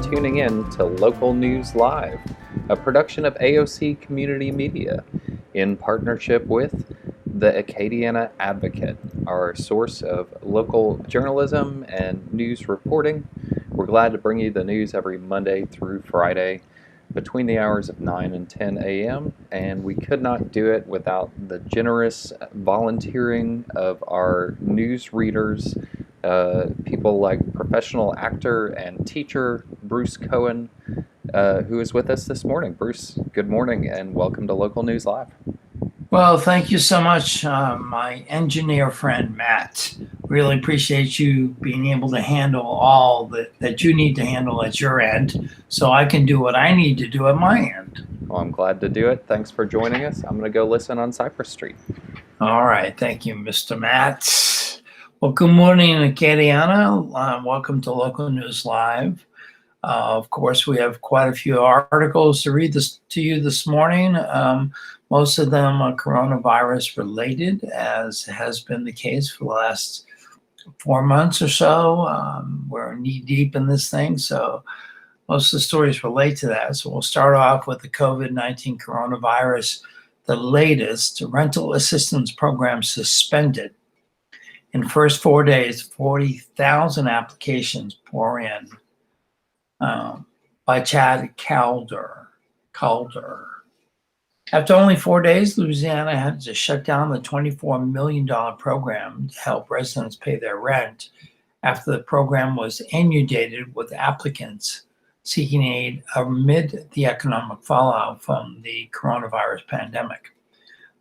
Tuning in to Local News Live, a production of AOC Community Media in partnership with the Acadiana Advocate, our source of local journalism and news reporting. We're glad to bring you the news every Monday through Friday between the hours of 9 and 10 a.m., and we could not do it without the generous volunteering of our news readers, people like professional actor and teacher Bruce Cohen, who is with us this morning. Bruce, good morning and welcome to Local News Live. Well, thank you so much, my engineer friend Matt. Really appreciate you being able to handle all that you need to handle at your end so I can do what I need to do at my end. Well, I'm glad to do it. Thanks for joining us. I'm going to go listen on Cypress Street. All right. Thank you, Mr. Matt. Well, good morning, Acadiana. Welcome to Local News Live. Of course, we have quite a few articles to read to you this morning. Most of them are coronavirus related, as has been the case for the last 4 months or so. We're knee deep in this thing, so most of the stories relate to that. So we'll start off with the COVID-19 coronavirus, the latest rental assistance program suspended. In the first 4 days, 40,000 applications pour in. By Chad Calder. After only 4 days, Louisiana had to shut down the $24 million program to help residents pay their rent after the program was inundated with applicants seeking aid amid the economic fallout from the coronavirus pandemic.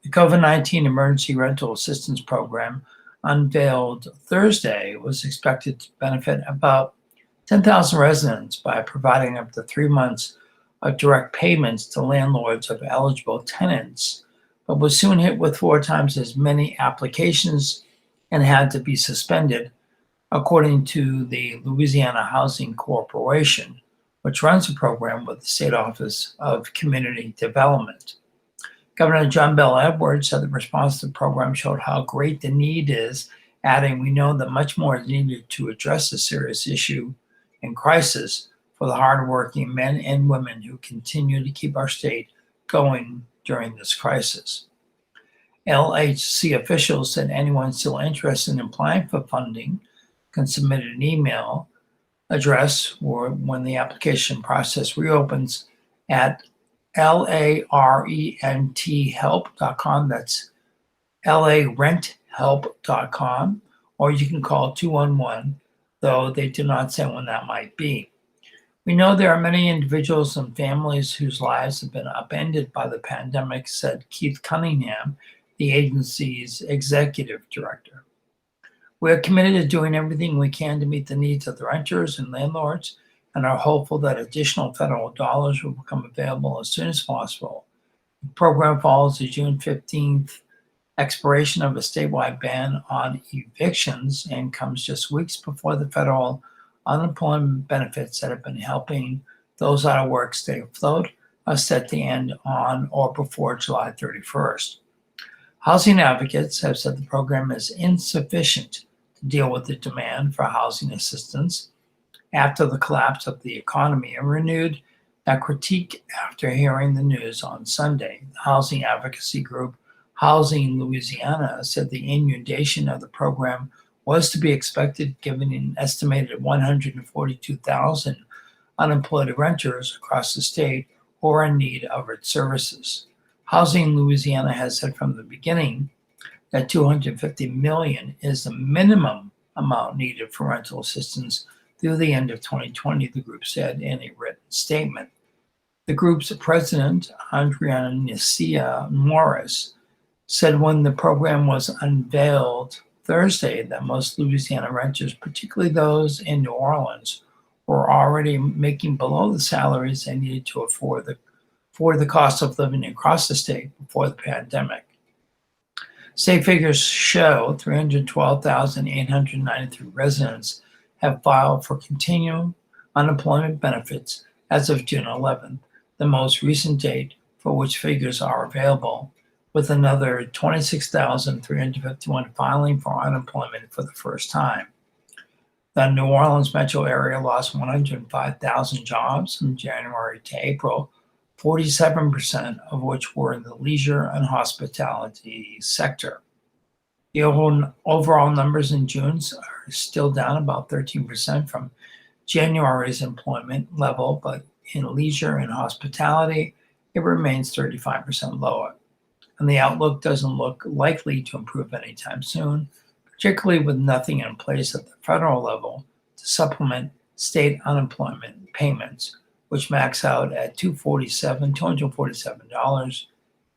The COVID-19 Emergency Rental Assistance Program, unveiled Thursday, was expected to benefit about 10,000 residents by providing up to 3 months of direct payments to landlords of eligible tenants, but was soon hit with 4 times as many applications and had to be suspended, according to the Louisiana Housing Corporation, which runs the program with the State Office of Community Development. Governor John Bel Edwards said the response to the program showed how great the need is, adding, "We know that much more is needed to address this serious issue and crisis for the hardworking men and women who continue to keep our state going during this crisis." LHC officials said anyone still interested in applying for funding can submit an email address or when the application process reopens at larenthelp.com. That's larenthelp.com, or you can call 211, though they do not say when that might be. We know there are many individuals and families whose lives have been upended by the pandemic, said Keith Cunningham, the agency's executive director. We are committed to doing everything we can to meet the needs of the renters and landlords and are hopeful that additional federal dollars will become available as soon as possible. The program follows the June 15th expiration of a statewide ban on evictions and comes just weeks before the federal unemployment benefits that have been helping those out of work stay afloat are set to end on or before July 31st. Housing advocates have said the program is insufficient to deal with the demand for housing assistance after the collapse of the economy and renewed that critique after hearing the news on Sunday. The housing advocacy group Housing Louisiana said the inundation of the program was to be expected given an estimated 142,000 unemployed renters across the state who are in need of its services. Housing Louisiana has said from the beginning that $250 million is the minimum amount needed for rental assistance through the end of 2020, the group said in a written statement. The group's president, Andrea Nicia Morris, said when the program was unveiled Thursday that most Louisiana renters, particularly those in New Orleans, were already making below the salaries they needed to afford the cost of living across the state before the pandemic. State figures show 312,893 residents have filed for continuing unemployment benefits as of June 11th, the most recent date for which figures are available, with another 26,351 filing for unemployment for the first time. The New Orleans metro area lost 105,000 jobs from January to April, 47% of which were in the leisure and hospitality sector. The overall numbers in June are still down about 13% from January's employment level, but in leisure and hospitality, it remains 35% lower. And the outlook doesn't look likely to improve anytime soon, particularly with nothing in place at the federal level to supplement state unemployment payments, which max out at $247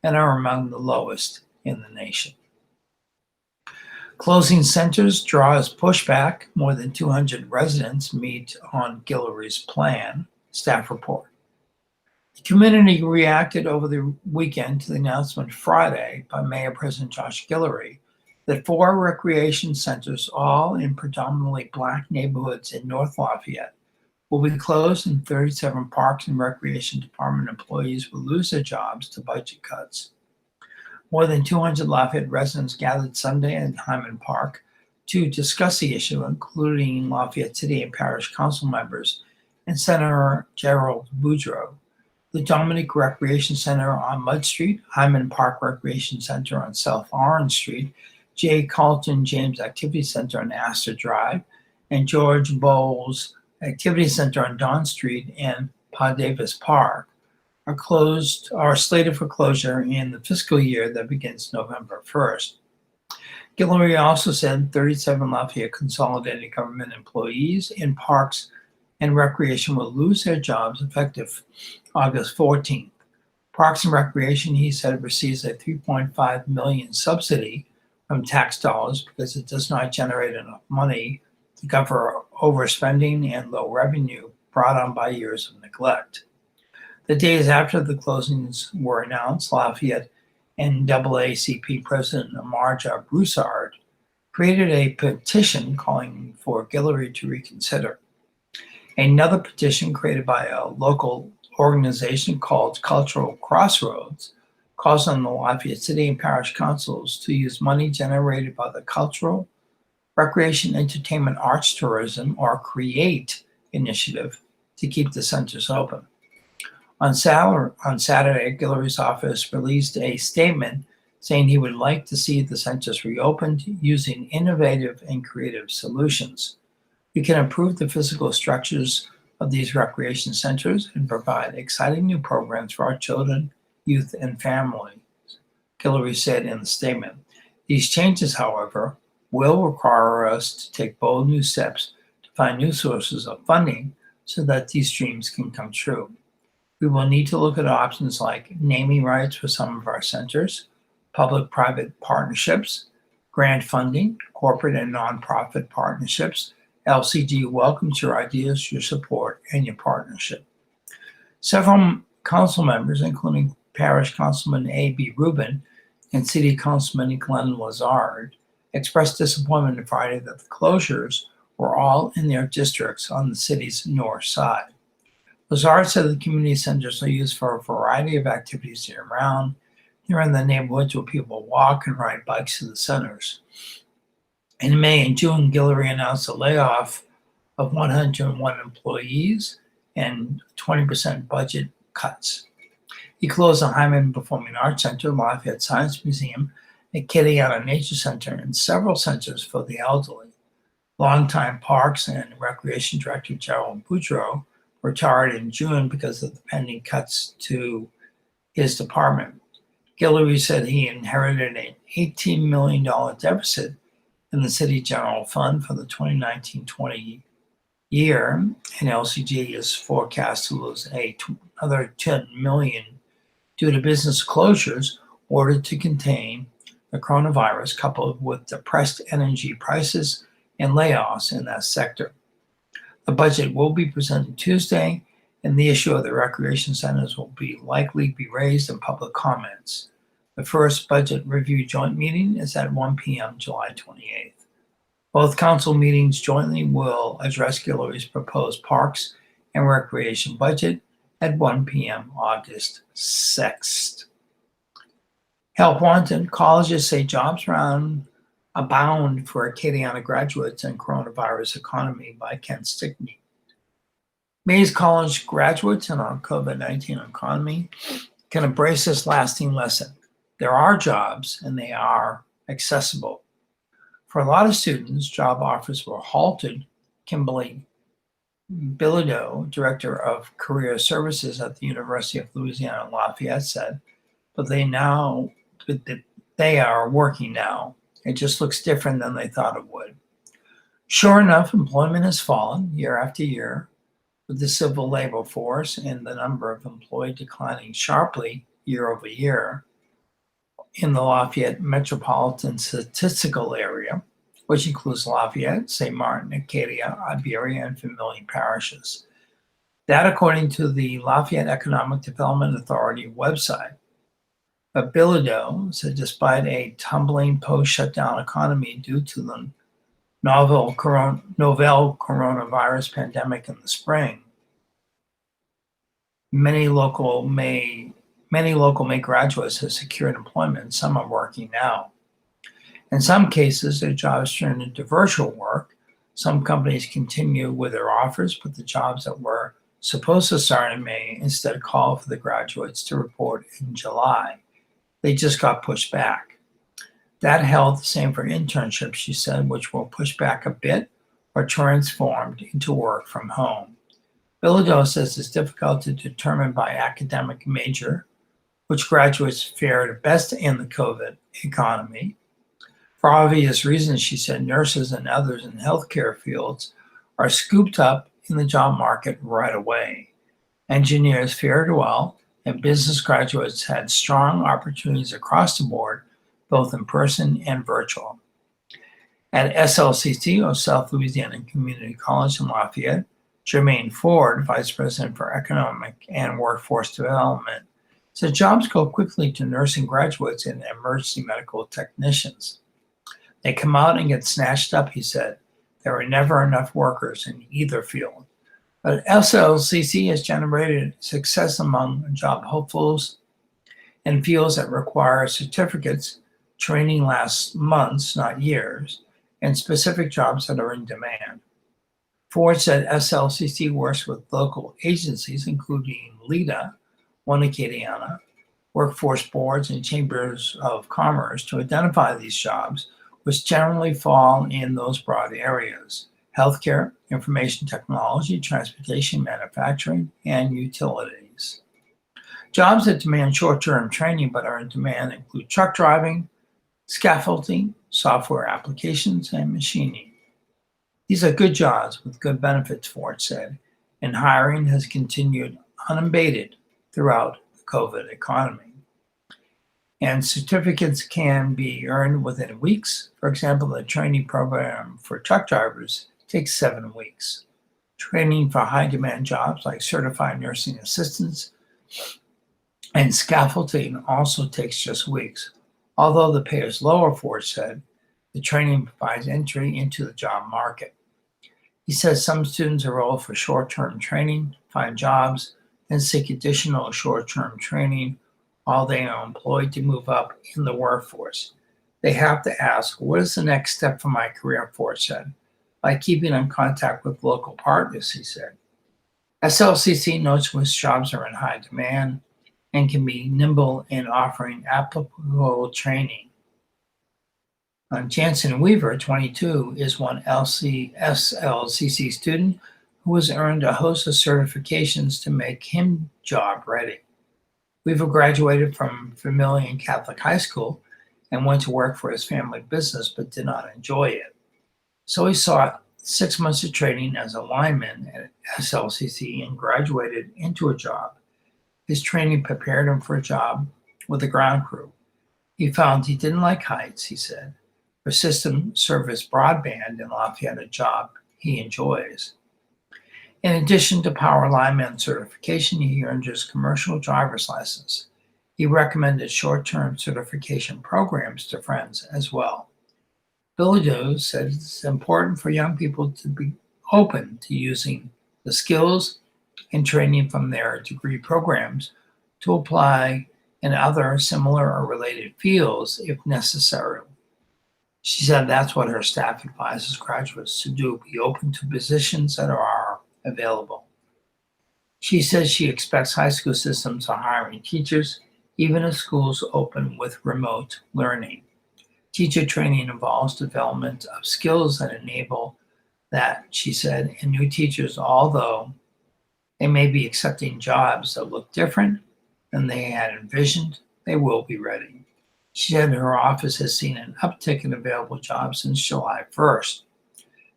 and are among the lowest in the nation. Closing centers draws pushback. More than 200 residents meet on Guillory's plan, staff report. The community reacted over the weekend to the announcement Friday by Mayor President Josh Guillory that 4 recreation centers, all in predominantly Black neighborhoods in North Lafayette, will be closed and 37 Parks and Recreation Department employees will lose their jobs to budget cuts. More than 200 Lafayette residents gathered Sunday in Hyman Park to discuss the issue, including Lafayette City and Parish Council members and Senator Gerald Boudreaux. The Dominic Recreation Center on Mud Street, Hyman Park Recreation Center on South Orange Street, J. Carlton James Activity Center on Astor Drive, and George Bowles Activity Center on Don Street and Pa Davis Park are slated for closure in the fiscal year that begins November 1st. Guillory also said 37 Lafayette Consolidated Government employees in parks and recreation will lose their jobs effective August 14th. Parks and Recreation, he said, receives a $3.5 million subsidy from tax dollars because it does not generate enough money to cover overspending and low revenue brought on by years of neglect. The days after the closings were announced, Lafayette NAACP President Marja Broussard created a petition calling for Guillory to reconsider. Another petition created by a local organization called Cultural Crossroads calls on the Lafayette City and Parish Councils to use money generated by the Cultural, Recreation, Entertainment, Arts, Tourism, or CREATE initiative to keep the centers open. On Saturday, Guillory's office released a statement saying he would like to see the centers reopened using innovative and creative solutions. We can improve the physical structures of these recreation centers and provide exciting new programs for our children, youth, and families, Guillory said in the statement. These changes, however, will require us to take bold new steps to find new sources of funding so that these dreams can come true. We will need to look at options like naming rights for some of our centers, public-private partnerships, grant funding, corporate and nonprofit partnerships. LCG welcomes your ideas, your support, and your partnership. Several council members, including Parish Councilman A.B. Rubin and City Councilman Glenn Lazard, expressed disappointment Friday that the closures were all in their districts on the city's north side. Lazard said the community centers are used for a variety of activities year-round. They're in the neighborhoods where people walk and ride bikes to the centers. In May and June, Guillory announced a layoff of 101 employees and 20% budget cuts. He closed the Hyman Performing Arts Center, Lafayette Science Museum, Acadiana Nature Center, and several centers for the elderly. Longtime Parks and Recreation Director Gerald Boudreau retired in June because of the pending cuts to his department. Guillory said he inherited an $18 million deficit in the city general fund for the 2019-20 year, and LCG is forecast to lose another $10 million due to business closures ordered to contain the coronavirus, coupled with depressed energy prices and layoffs in that sector. The budget will be presented Tuesday, and the issue of the recreation centers will likely be raised in public comments. The first budget review joint meeting is at 1 p.m. July 28th. Both council meetings jointly will address Guillory's proposed parks and recreation budget at 1 p.m. August 6th. Help wanted, colleges say jobs abound for Acadiana graduates and coronavirus economy by Ken Stickney. Mays College graduates in our COVID-19 economy can embrace this lasting lesson. There are jobs and they are accessible. For a lot of students, job offers were halted. Kimberly Bilodeau, Director of Career Services at the University of Louisiana Lafayette, said, but they are working now. It just looks different than they thought it would. Sure enough, employment has fallen year after year, with the civil labor force and the number of employed declining sharply year over year in the Lafayette metropolitan statistical area, which includes Lafayette, St. Martin, Acadia, Iberia, and Vermilion parishes. That according to the Lafayette Economic Development Authority website. But Bilodeau said despite a tumbling post-shutdown economy due to the novel coronavirus pandemic in the spring, many local May graduates have secured employment. Some are working now. In some cases, their jobs turned into virtual work. Some companies continue with their offers, but the jobs that were supposed to start in May instead called for the graduates to report in July. They just got pushed back. That held the same for internships, she said, which will push back a bit or transformed into work from home. Bilodeau says it's difficult to determine by academic major which graduates fared best in the COVID economy. For obvious reasons, she said, nurses and others in healthcare fields are scooped up in the job market right away. Engineers fared well, and business graduates had strong opportunities across the board, both in person and virtual. At SLCC, or South Louisiana Community College in Lafayette, Jermaine Ford, Vice President for Economic and Workforce Development, said jobs go quickly to nursing graduates and emergency medical technicians. They come out and get snatched up, he said. There are never enough workers in either field. But SLCC has generated success among job hopefuls in fields that require certificates. Training lasts months, not years, and specific jobs that are in demand. Ford said SLCC works with local agencies, including LEDA, One Acadiana, workforce boards, and chambers of commerce to identify these jobs, which generally fall in those broad areas: healthcare, information technology, transportation, manufacturing, and utilities. Jobs that demand short-term training but are in demand include truck driving, scaffolding, software applications, and machining. These are good jobs with good benefits, Ford said, and hiring has continued unabated throughout the COVID economy. And certificates can be earned within weeks. For example, the training program for truck drivers takes 7 weeks. Training for high-demand jobs like certified nursing assistants and scaffolding also takes just weeks. Although the pay is lower, Ford said, the training provides entry into the job market. He says some students enroll for short-term training, find jobs, and seek additional short-term training while they are employed to move up in the workforce. They have to ask, what is the next step for my career, Ford said, by keeping in contact with local partners, he said. SLCC notes which jobs are in high demand and can be nimble in offering applicable training. Jansen Weaver, 22, is one SLCC student who has earned a host of certifications to make him job ready. Weaver graduated from Vermilion Catholic High School and went to work for his family business but did not enjoy it. So he sought 6 months of training as a lineman at SLCC and graduated into a job. His training prepared him for a job with the ground crew. He found he didn't like heights, he said. For system service broadband in Lafayette, a job he enjoys. In addition to power lineman certification, he earned his commercial driver's license. He recommended short-term certification programs to friends as well. Bilodeau said it's important for young people to be open to using the skills and training from their degree programs to apply in other similar or related fields if necessary. She said that's what her staff advises graduates to do, be open to positions that are available. She says she expects high school systems are hiring teachers, even if schools open with remote learning. Teacher training involves development of skills that enable that, she said, and new teachers, although they may be accepting jobs that look different than they had envisioned, they will be ready. She said her office has seen an uptick in available jobs since July 1st.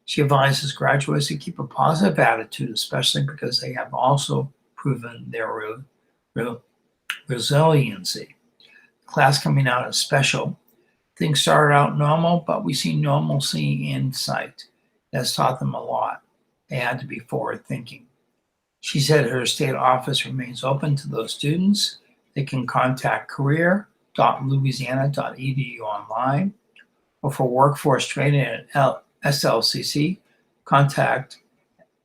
She advises graduates to keep a positive attitude, especially because they have also proven their resiliency. The class coming out is special. Things started out normal, but we see normalcy in sight. That's taught them a lot. They had to be forward-thinking. She said her state office remains open to those students. They can contact career.louisiana.edu online, or for workforce training at SLCC, contact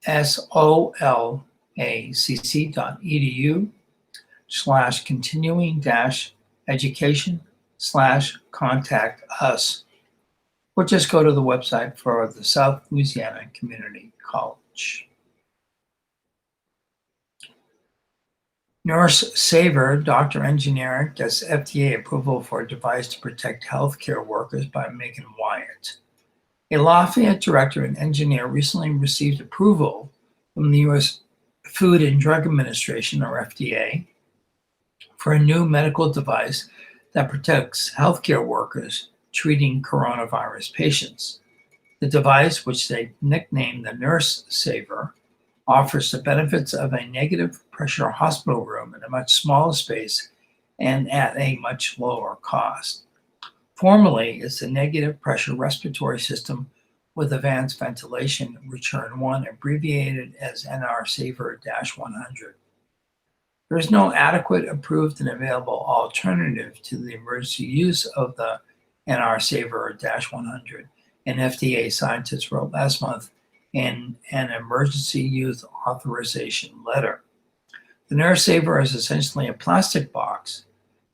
solacc.edu/continuing-education/contact us, or just go to the website for the South Louisiana Community College. Nurse Saver, Dr. Engineer, gets FDA approval for a device to protect healthcare workers by Megan Wyatt. A Lafayette director and engineer recently received approval from the U.S. Food and Drug Administration, or FDA, for a new medical device that protects healthcare workers treating coronavirus patients. The device, which they nicknamed the Nurse Saver, offers the benefits of a negative pressure hospital room in a much smaller space and at a much lower cost. Formally, it's a negative pressure respiratory system with advanced ventilation, Return 1, abbreviated as NR Saver-100. There is no adequate, approved, and available alternative to the emergency use of the NR Saver-100, an FDA scientist wrote last month in an emergency use authorization letter. The Nurse Saver is essentially a plastic box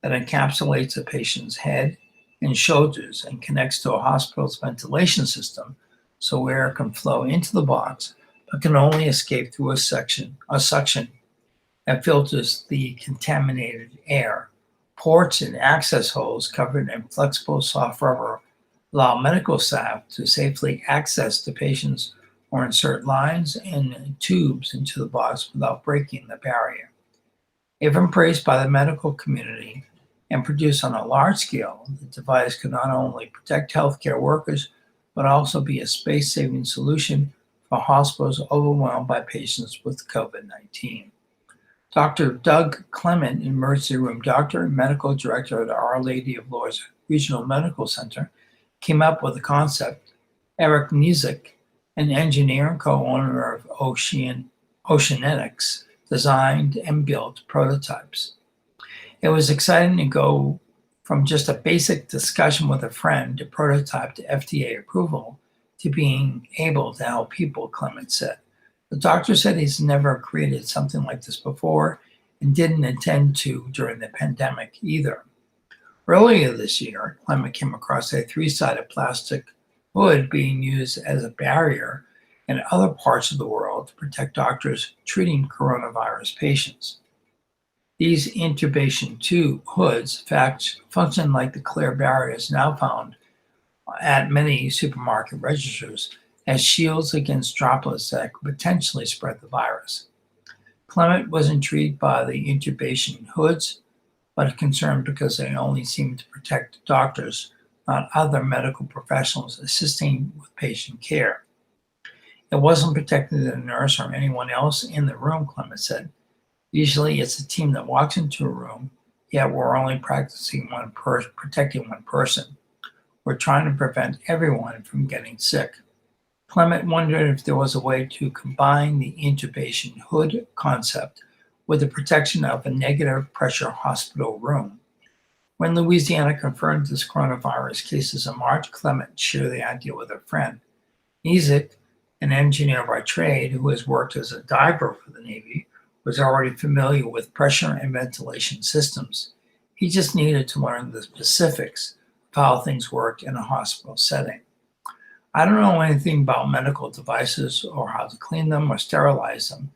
that encapsulates a patient's head and shoulders and connects to a hospital's ventilation system so air can flow into the box but can only escape through a suction that filters the contaminated air. Ports and access holes covered in flexible soft rubber allow medical staff to safely access the patients or insert lines and tubes into the box without breaking the barrier. If embraced by the medical community, and produced on a large scale, the device could not only protect healthcare workers, but also be a space-saving solution for hospitals overwhelmed by patients with COVID-19. Dr. Doug Clement, emergency room doctor and medical director at Our Lady of Lourdes Regional Medical Center, came up with the concept. Eric Nizik, an engineer and co-owner of Oceanetics, designed and built prototypes. It was exciting to go from just a basic discussion with a friend to prototype to FDA approval to being able to help people, Clement said. The doctor said he's never created something like this before and didn't intend to during the pandemic either. Earlier this year, Clement came across a 3-sided plastic hood being used as a barrier in other parts of the world to protect doctors treating coronavirus patients. These intubation tube hoods function like the clear barriers now found at many supermarket registers as shields against droplets that could potentially spread the virus. Clement was intrigued by the intubation hoods, but concerned because they only seemed to protect doctors, not other medical professionals assisting with patient care. It wasn't protecting the nurse or anyone else in the room, Clement said. Usually it's a team that walks into a room, yet we're only protecting one person. We're trying to prevent everyone from getting sick. Clement wondered if there was a way to combine the intubation hood concept with the protection of a negative pressure hospital room. When Louisiana confirmed this coronavirus cases in March, Clement shared the idea with a friend. Nizik, an engineer by trade who has worked as a diver for the Navy, was already familiar with pressure and ventilation systems. He just needed to learn the specifics of how things worked in a hospital setting. I don't know anything about medical devices or how to clean them or sterilize them,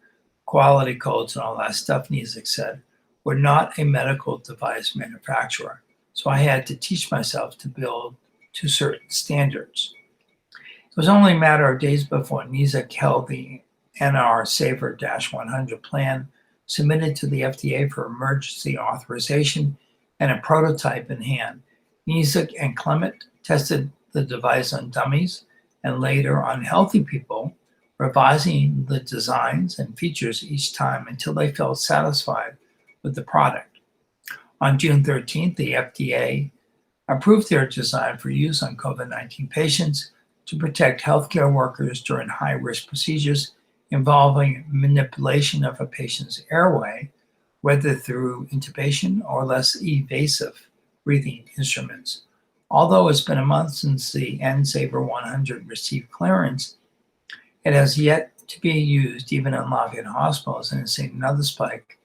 quality codes and all that stuff, Nizik said. We're not a medical device manufacturer, so I had to teach myself to build to certain standards. It was only a matter of days before Nizik held the NR Saver 100 plan submitted to the FDA for emergency authorization and a prototype in hand. Nizik and Clement tested the device on dummies and later on healthy people, revising the designs and features each time until they felt satisfied with the product. On June 13th, the FDA approved their design for use on COVID-19 patients to protect healthcare workers during high-risk procedures involving manipulation of a patient's airway, whether through intubation or less invasive breathing instruments. Although it's been a month since the N-Saver 100 received clearance, it has yet to be used even in Lafayette hospitals and have seen another spike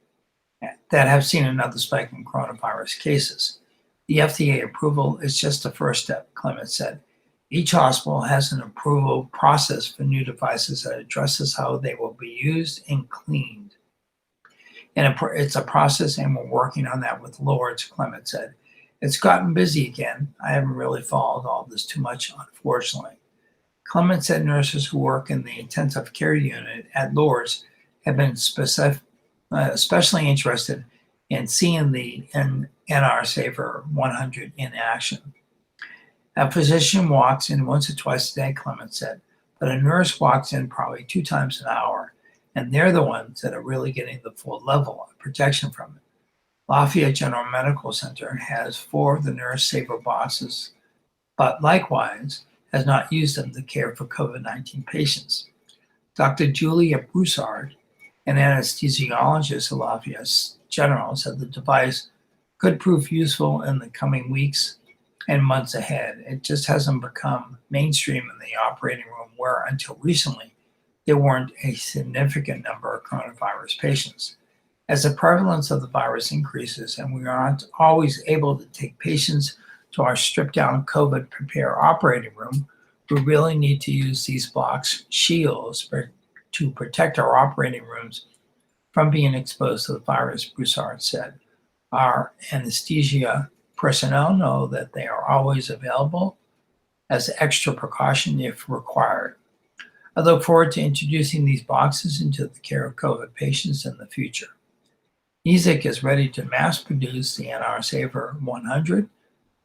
in coronavirus cases. The FDA approval is just the first step, Clement said. Each hospital has an approval process for new devices that addresses how they will be used and cleaned. And it's a process, and we're working on that with Lourdes, Clement said. It's gotten busy again. I haven't really followed all this too much, unfortunately. Clement said nurses who work in the intensive care unit at Lourdes have been especially interested in seeing the NR Saver 100 in action. A physician walks in once or twice a day, Clement said, but a nurse walks in probably 2 times an hour, and they're the ones that are really getting the full level of protection from it. Lafayette General Medical Center has 4 of the Nurse Saver boxes, but likewise has not used them to care for COVID-19 patients. Dr. Julia Broussard, an anesthesiologist at Lafayette General, said the device could prove useful in the coming weeks and months ahead. It just hasn't become mainstream in the operating room where, until recently, there weren't a significant number of coronavirus patients. As the prevalence of the virus increases and we aren't always able to take patients to our stripped-down COVID-prepared operating room, we really need to use these box shields to protect our operating rooms from being exposed to the virus, Broussard said. Our anesthesia personnel know that they are always available as extra precaution if required. I look forward to introducing these boxes into the care of COVID patients in the future. Nizik is ready to mass produce the NR Saver 100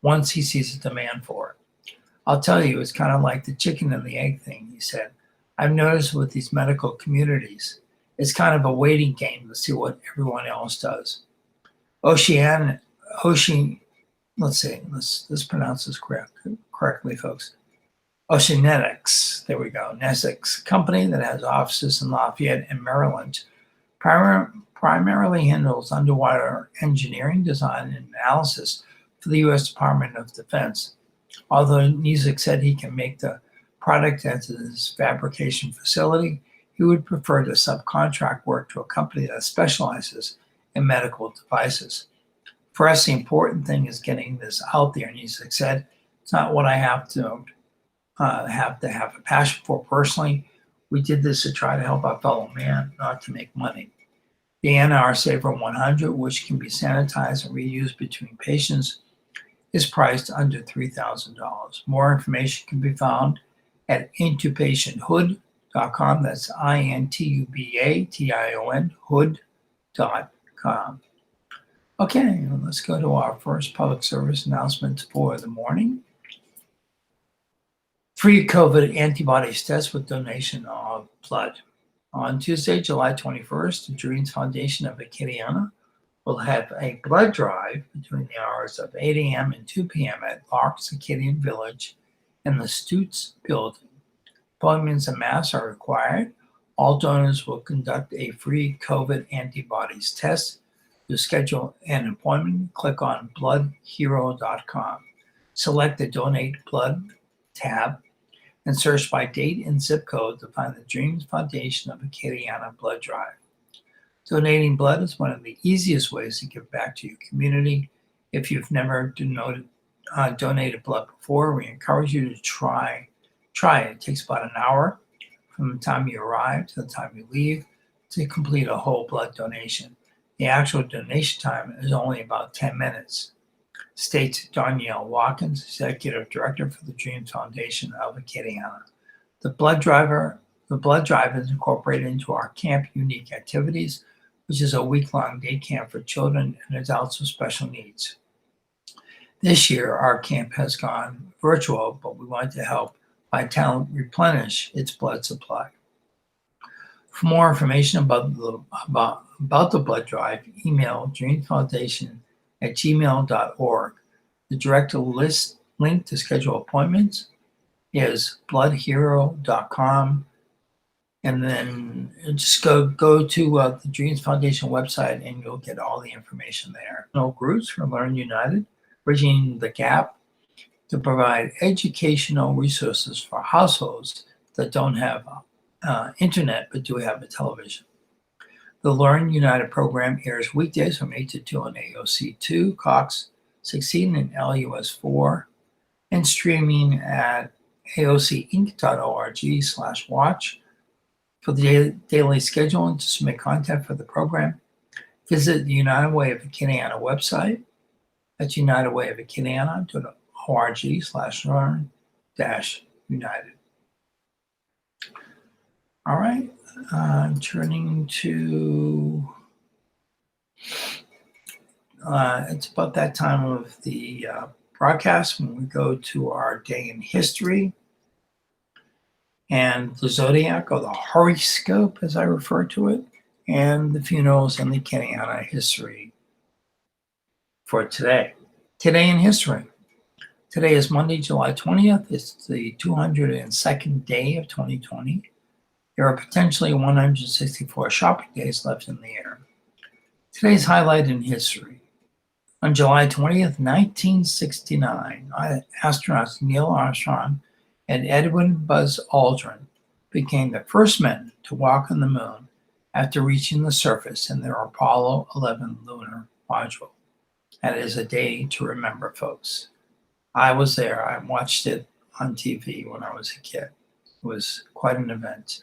once he sees a demand for it. I'll tell you, it's kind of like the chicken and the egg thing, he said. I've noticed with these medical communities, it's kind of a waiting game to see what everyone else does. Let's pronounce this correctly, folks. Oceanetics, there we go, Nesic's company that has offices in Lafayette and Maryland, primarily handles underwater engineering, design, and analysis for the U.S. Department of Defense. Although Nizik said he can make the product at his fabrication facility, he would prefer to subcontract work to a company that specializes in medical devices. For us, the important thing is getting this out there, Nizik said. It's not what I have to have a passion for personally. We did this to try to help our fellow man, not to make money. The NR Saver 100, which can be sanitized and reused between patients, is priced under $3,000. More information can be found at intubationhood.com. That's INTUBATION hood.com. Okay, let's go to our first public service announcement for the morning. Free COVID antibodies test with donation of blood. On Tuesday, July 21st, the Dreams Foundation of Acadiana will have a blood drive between the hours of 8 a.m. and 2 p.m. at Lark's Acadian Village in the Stutes building. Appointments en masse are required. All donors will conduct a free COVID antibodies test. To schedule an appointment, click on bloodhero.com. Select the Donate Blood tab and search by date and zip code to find the Dreams Foundation of Acadiana blood drive. Donating blood is one of the easiest ways to give back to your community. If you've never donated blood before, we encourage you to try it. It takes about an hour from the time you arrive to the time you leave to complete a whole blood donation. The actual donation time is only about 10 minutes, states Danielle Watkins, Executive Director for the Dreams Foundation of Acadiana. The blood drive is incorporated into our Camp Unique Activities, which is a week-long day camp for children and adults with special needs. This year, our camp has gone virtual, but we want to help Vitalent replenish its blood supply. For more information about the blood drive, email dreamfoundation@gmail.org. The direct link to schedule appointments is bloodhero.com. And then just go to the Dreams Foundation website and you'll get all the information there. No groups from Learn United, bridging the gap to provide educational resources for households that don't have internet but do have a television. The Learn United program airs weekdays from 8 to 2 on AOC 2, Cox 16, and LUS 4, and streaming at aocinc.org/watch. For the daily schedule and to submit content for the program, visit the United Way of Acadiana website at unitedwayofacadiana.org/learn-united. All right, turning to, it's about that time of the broadcast when we go to our day in history and the zodiac, or the horoscope as I refer to it, and the funerals and the Acadiana history for today. Today in history. Today is Monday, July 20th. It's the 202nd day of 2020. There are potentially 164 shopping days left in the year. Today's highlight in history. On July 20th, 1969, astronauts Neil Armstrong and Edwin Buzz Aldrin became the first men to walk on the moon after reaching the surface in their Apollo 11 lunar module. That is a day to remember, folks. I was there. I watched it on TV when I was a kid. It was quite an event.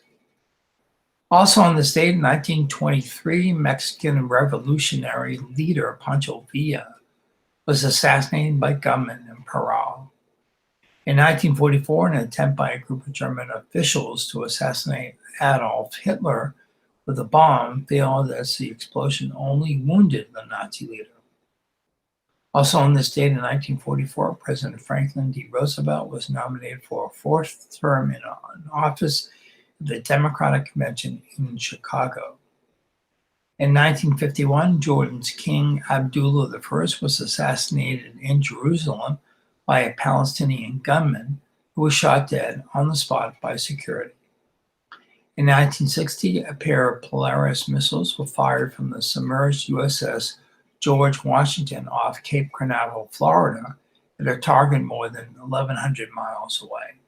Also on this date, in 1923, Mexican revolutionary leader Pancho Villa was assassinated by gunmen in Parral. In 1944, an attempt by a group of German officials to assassinate Adolf Hitler but the bomb failed as the explosion only wounded the Nazi leader. Also on this date in 1944, President Franklin D. Roosevelt was nominated for a fourth term in office at the Democratic Convention in Chicago. In 1951, Jordan's King Abdullah I was assassinated in Jerusalem by a Palestinian gunman who was shot dead on the spot by security. In 1960, a pair of Polaris missiles were fired from the submerged USS George Washington off Cape Canaveral, Florida, at a target more than 1,100 miles away.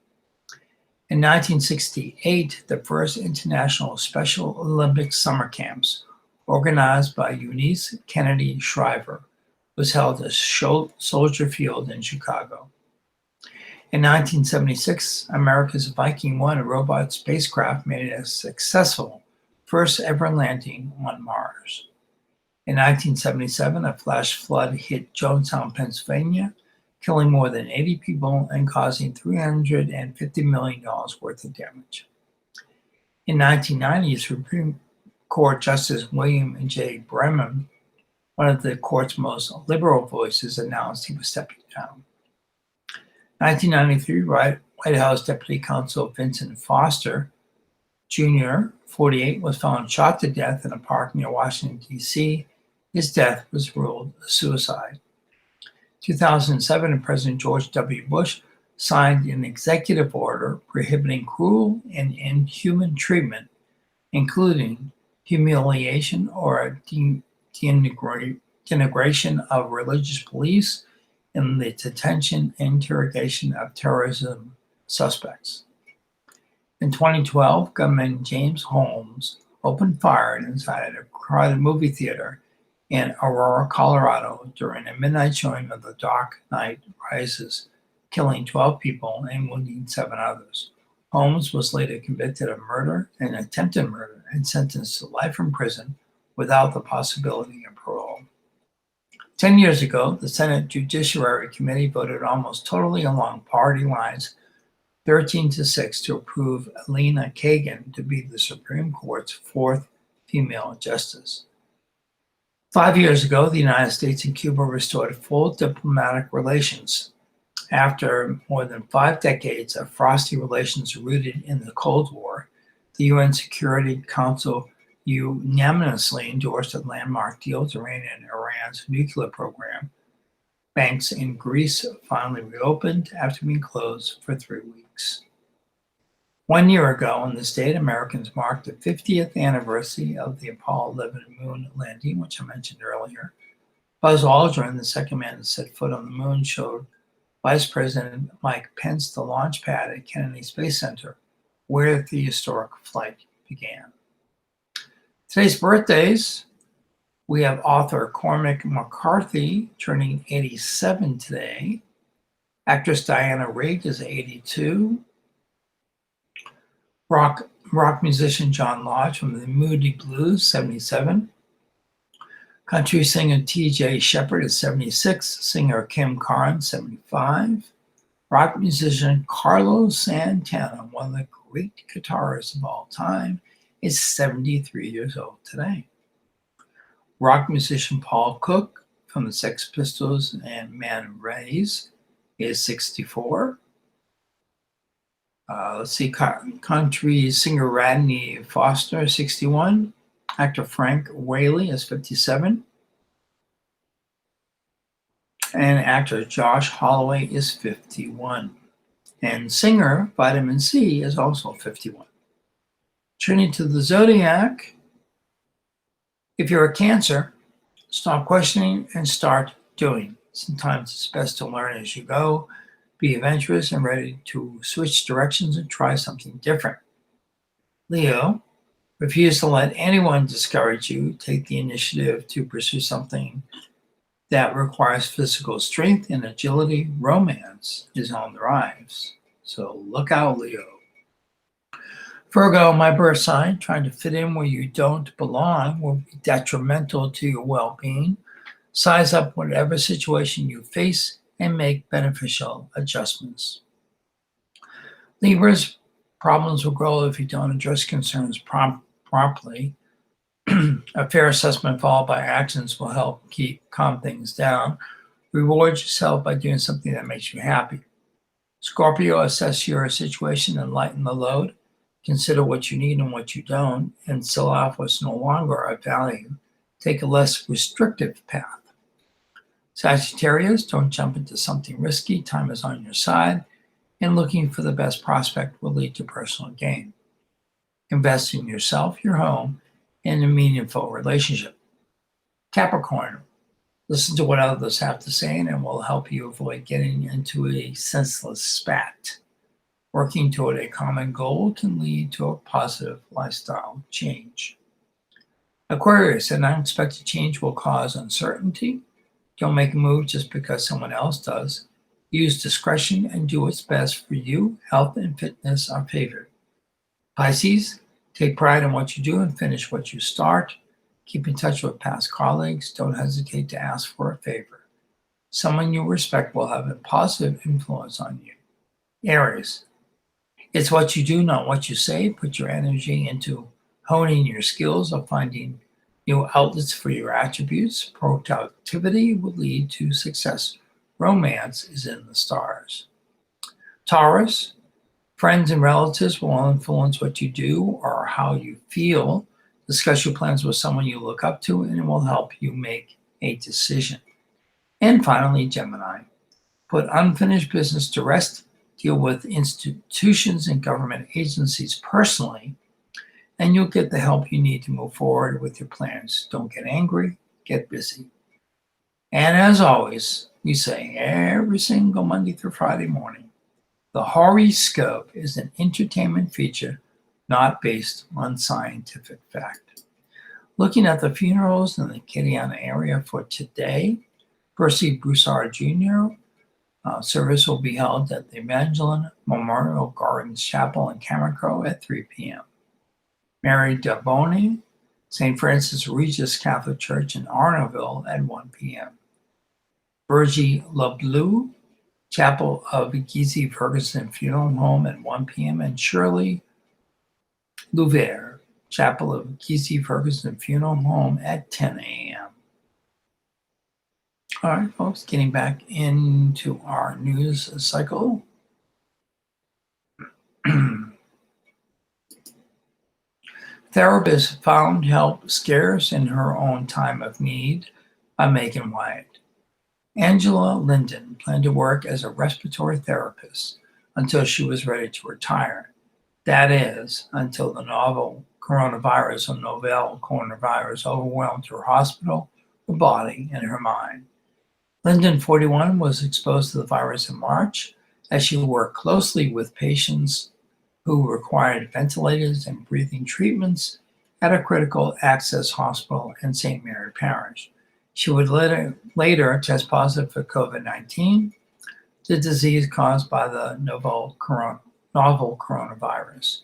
In 1968, the first International Special Olympics summer camps, organized by Eunice Kennedy Shriver, was held at Soldier Field in Chicago. In 1976, America's Viking 1, a robot spacecraft, made a successful first ever landing on Mars. In 1977, a flash flood hit Jonestown, Pennsylvania, killing more than 80 people and causing $350 million worth of damage. In 1990, Supreme Court Justice William J. Bremen, one of the court's most liberal voices, announced he was stepping down. 1993, White House Deputy Counsel Vincent Foster Jr., 48, was found shot to death in a park near Washington, D.C. His death was ruled a suicide. 2007, President George W. Bush signed an executive order prohibiting cruel and inhuman treatment, including humiliation or denigration of religious beliefs in the detention and interrogation of terrorism suspects. In 2012, gunman James Holmes opened fire inside a crowded movie theater in Aurora, Colorado during a midnight showing of The Dark Knight Rises, killing 12 people and wounding 7 others. Holmes was later convicted of murder and attempted murder and sentenced to life in prison without the possibility of parole. 10 years ago, the Senate Judiciary Committee voted almost totally along party lines, 13-6, to approve Elena Kagan to be the Supreme Court's fourth female justice. 5 years ago, the United States and Cuba restored full diplomatic relations after more than 5 decades of frosty relations rooted in the Cold War. The UN Security Council unanimously endorsed a landmark deal to rein in Iran's nuclear program. Banks in Greece finally reopened after being closed for 3 weeks. 1 year ago on this date, Americans marked the 50th anniversary of the Apollo 11 moon landing, which I mentioned earlier. Buzz Aldrin, the second man to set foot on the moon, showed Vice President Mike Pence the launch pad at Kennedy Space Center, where the historic flight began. Today's birthdays, we have author Cormac McCarthy turning 87 today. Actress Diana Rigg is 82. Rock musician John Lodge from the Moody Blues, 77. Country singer T.J. Shepard is 76. Singer Kim Carnes, 75. Rock musician Carlos Santana, one of the great guitarists of all time, is 73 years old today. Rock musician Paul Cook from the Sex Pistols and Man Rays is 64. Country singer Rodney Foster, 61. Actor Frank Whaley is 57. And actor Josh Holloway is 51. And singer Vitamin C is also 51. Turning to the zodiac, if you're a Cancer, stop questioning and start doing. Sometimes it's best to learn as you go. Be adventurous and ready to switch directions and try something different. Leo, refuse to let anyone discourage you. Take the initiative to pursue something that requires physical strength and agility. Romance is on the rise. So look out, Leo. Virgo, my birth sign, trying to fit in where you don't belong will be detrimental to your well-being. Size up whatever situation you face and make beneficial adjustments. Libra's problems will grow if you don't address concerns promptly. A fair assessment followed by actions will help calm things down. Reward yourself by doing something that makes you happy. Scorpio, assess your situation and lighten the load. Consider what you need and what you don't, and sell off what's no longer of value. Take a less restrictive path. Sagittarius, don't jump into something risky. Time is on your side, and looking for the best prospect will lead to personal gain. Invest in yourself, your home, and a meaningful relationship. Capricorn, listen to what others have to say, and it will help you avoid getting into a senseless spat. Working toward a common goal can lead to a positive lifestyle change. Aquarius, an unexpected change will cause uncertainty. Don't make a move just because someone else does. Use discretion and do what's best for you. Health and fitness are favored. Pisces, take pride in what you do and finish what you start. Keep in touch with past colleagues. Don't hesitate to ask for a favor. Someone you respect will have a positive influence on you. Aries, it's what you do, not what you say. Put your energy into honing your skills or finding new outlets for your attributes. Productivity will lead to success. Romance is in the stars. Taurus, friends and relatives will influence what you do or how you feel. Discuss your plans with someone you look up to, and it will help you make a decision. And finally, Gemini, put unfinished business to rest. Deal with institutions and government agencies personally, and you'll get the help you need to move forward with your plans. Don't get angry, get busy. And as always, we say every single Monday through Friday morning, the horoscope is an entertainment feature not based on scientific fact. Looking at the funerals in the Acadiana area for today, Percy Broussard Jr. Service will be held at the Evangeline Memorial Gardens Chapel in Cameco at 3 p.m. Mary Daboni, St. Francis Regis Catholic Church in Arnaville at 1 p.m. Virgie LeBleu, Chapel of Gizi Ferguson Funeral Home at 1 p.m. and Shirley Louvier, Chapel of Gizi Ferguson Funeral Home at 10 a.m. All right, folks, getting back into our news cycle. Therapist found help scarce in her own time of need by Megan Wyatt. Angela Linden planned to work as a respiratory therapist until she was ready to retire. That is, until the novel coronavirus or novel coronavirus overwhelmed her hospital, her body, and her mind. Linden, 41, was exposed to the virus in March as she worked closely with patients who required ventilators and breathing treatments at a critical access hospital in St. Mary Parish. She would later test positive for COVID-19, the disease caused by the novel coronavirus.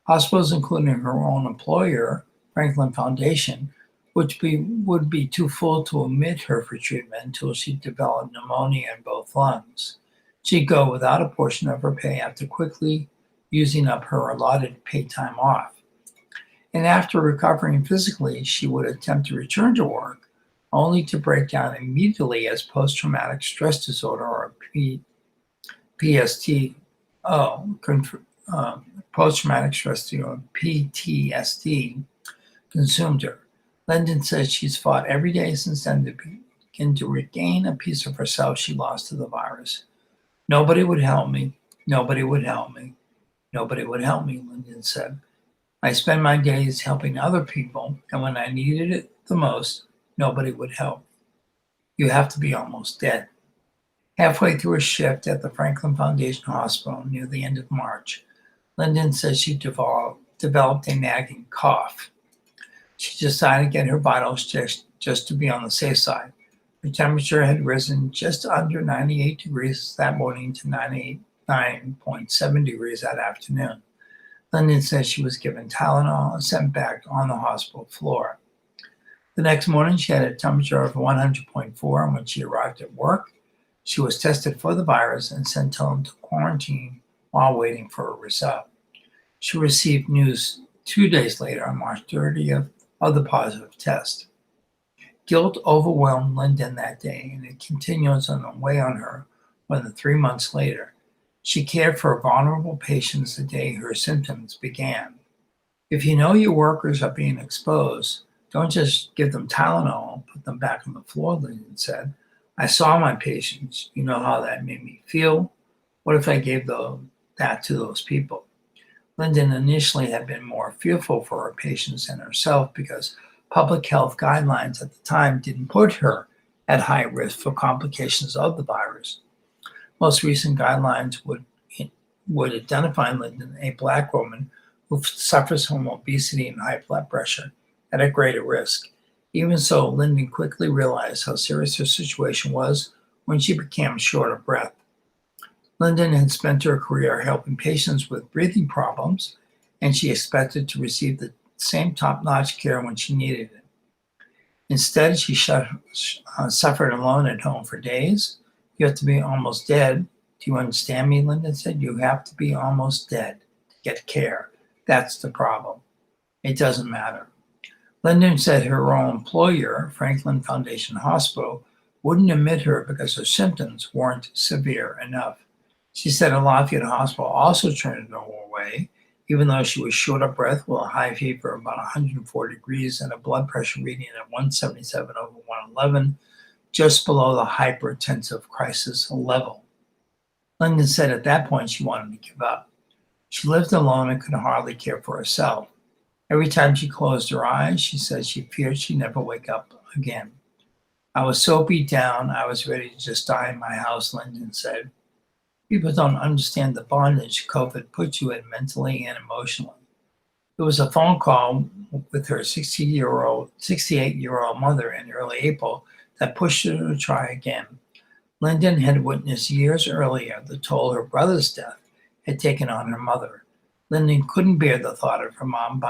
Hospitals, including her own employer, Franklin Foundation, would be too full to admit her for treatment until she developed pneumonia in both lungs. She'd go without a portion of her pay after quickly using up her allotted paid time off. And after recovering physically, she would attempt to return to work, only to break down immediately as post-traumatic stress disorder, or PTSD, post-traumatic stress disorder, PTSD, consumed her. Linden says she's fought every day since then to begin to regain a piece of herself she lost to the virus. Nobody would help me. Nobody would help me. Nobody would help me, Linden said. I spend my days helping other people, and when I needed it the most, nobody would help. You have to be almost dead. Halfway through a shift at the Franklin Foundation Hospital near the end of March, Linden says she developed a nagging cough. She decided to get her vitals just to be on the safe side. Her temperature had risen just under 98 degrees that morning to 99.7 degrees that afternoon. Linden says she was given Tylenol and sent back on the hospital floor. The next morning, she had a temperature of 100.4, and when she arrived at work, she was tested for the virus and sent home to quarantine while waiting for a result. She received news 2 days later, on March 30th, of the positive test. Guilt overwhelmed Lyndon that day, and it continues on the way on her when 3 months later, she cared for vulnerable patients the day her symptoms began. If you know your workers are being exposed, don't just give them Tylenol and put them back on the floor, Lyndon said. I saw my patients. You know how that made me feel? What if I gave that to those people? Lyndon initially had been more fearful for her patients and herself because public health guidelines at the time didn't put her at high risk for complications of the virus. Most recent guidelines would identify Lyndon, a Black woman who suffers from obesity and high blood pressure, at a greater risk. Even so, Lyndon quickly realized how serious her situation was when she became short of breath. Lyndon had spent her career helping patients with breathing problems, and she expected to receive the same top-notch care when she needed it. Instead, she suffered alone at home for days. You have to be almost dead. Do you understand me? Lyndon said. You have to be almost dead to get care. That's the problem. It doesn't matter. Lyndon said her own employer, Franklin Foundation Hospital, wouldn't admit her because her symptoms weren't severe enough. She said a Lafayette hospital also turned her away, even though she was short of breath with a high fever of about 104 degrees and a blood pressure reading at 177/111, just below the hypertensive crisis level. Lyndon said at that point she wanted to give up. She lived alone and could hardly care for herself. Every time she closed her eyes, she said she feared she'd never wake up again. I was so beat down, I was ready to just die in my house, Lyndon said. People don't understand the bondage COVID puts you in mentally and emotionally. There was a phone call with her 68-year-old mother in early April that pushed her to try again. Lyndon had witnessed years earlier the toll her brother's death had taken on her mother. Lyndon couldn't bear the thought of her mom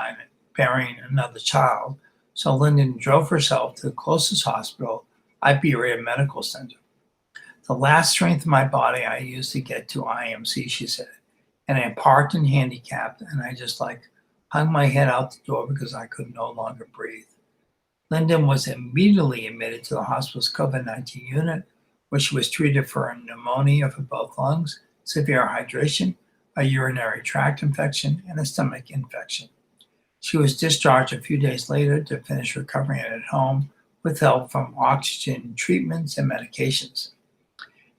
bearing another child, so Lyndon drove herself to the closest hospital, Iberia Medical Center. The last strength of my body I used to get to IMC, she said, and I parked and handicapped, and I just hung my head out the door because I could no longer breathe. Lyndon was immediately admitted to the hospital's COVID-19 unit, where she was treated for a pneumonia for both lungs, severe hydration, a urinary tract infection, and a stomach infection. She was discharged a few days later to finish recovering at home with help from oxygen treatments and medications.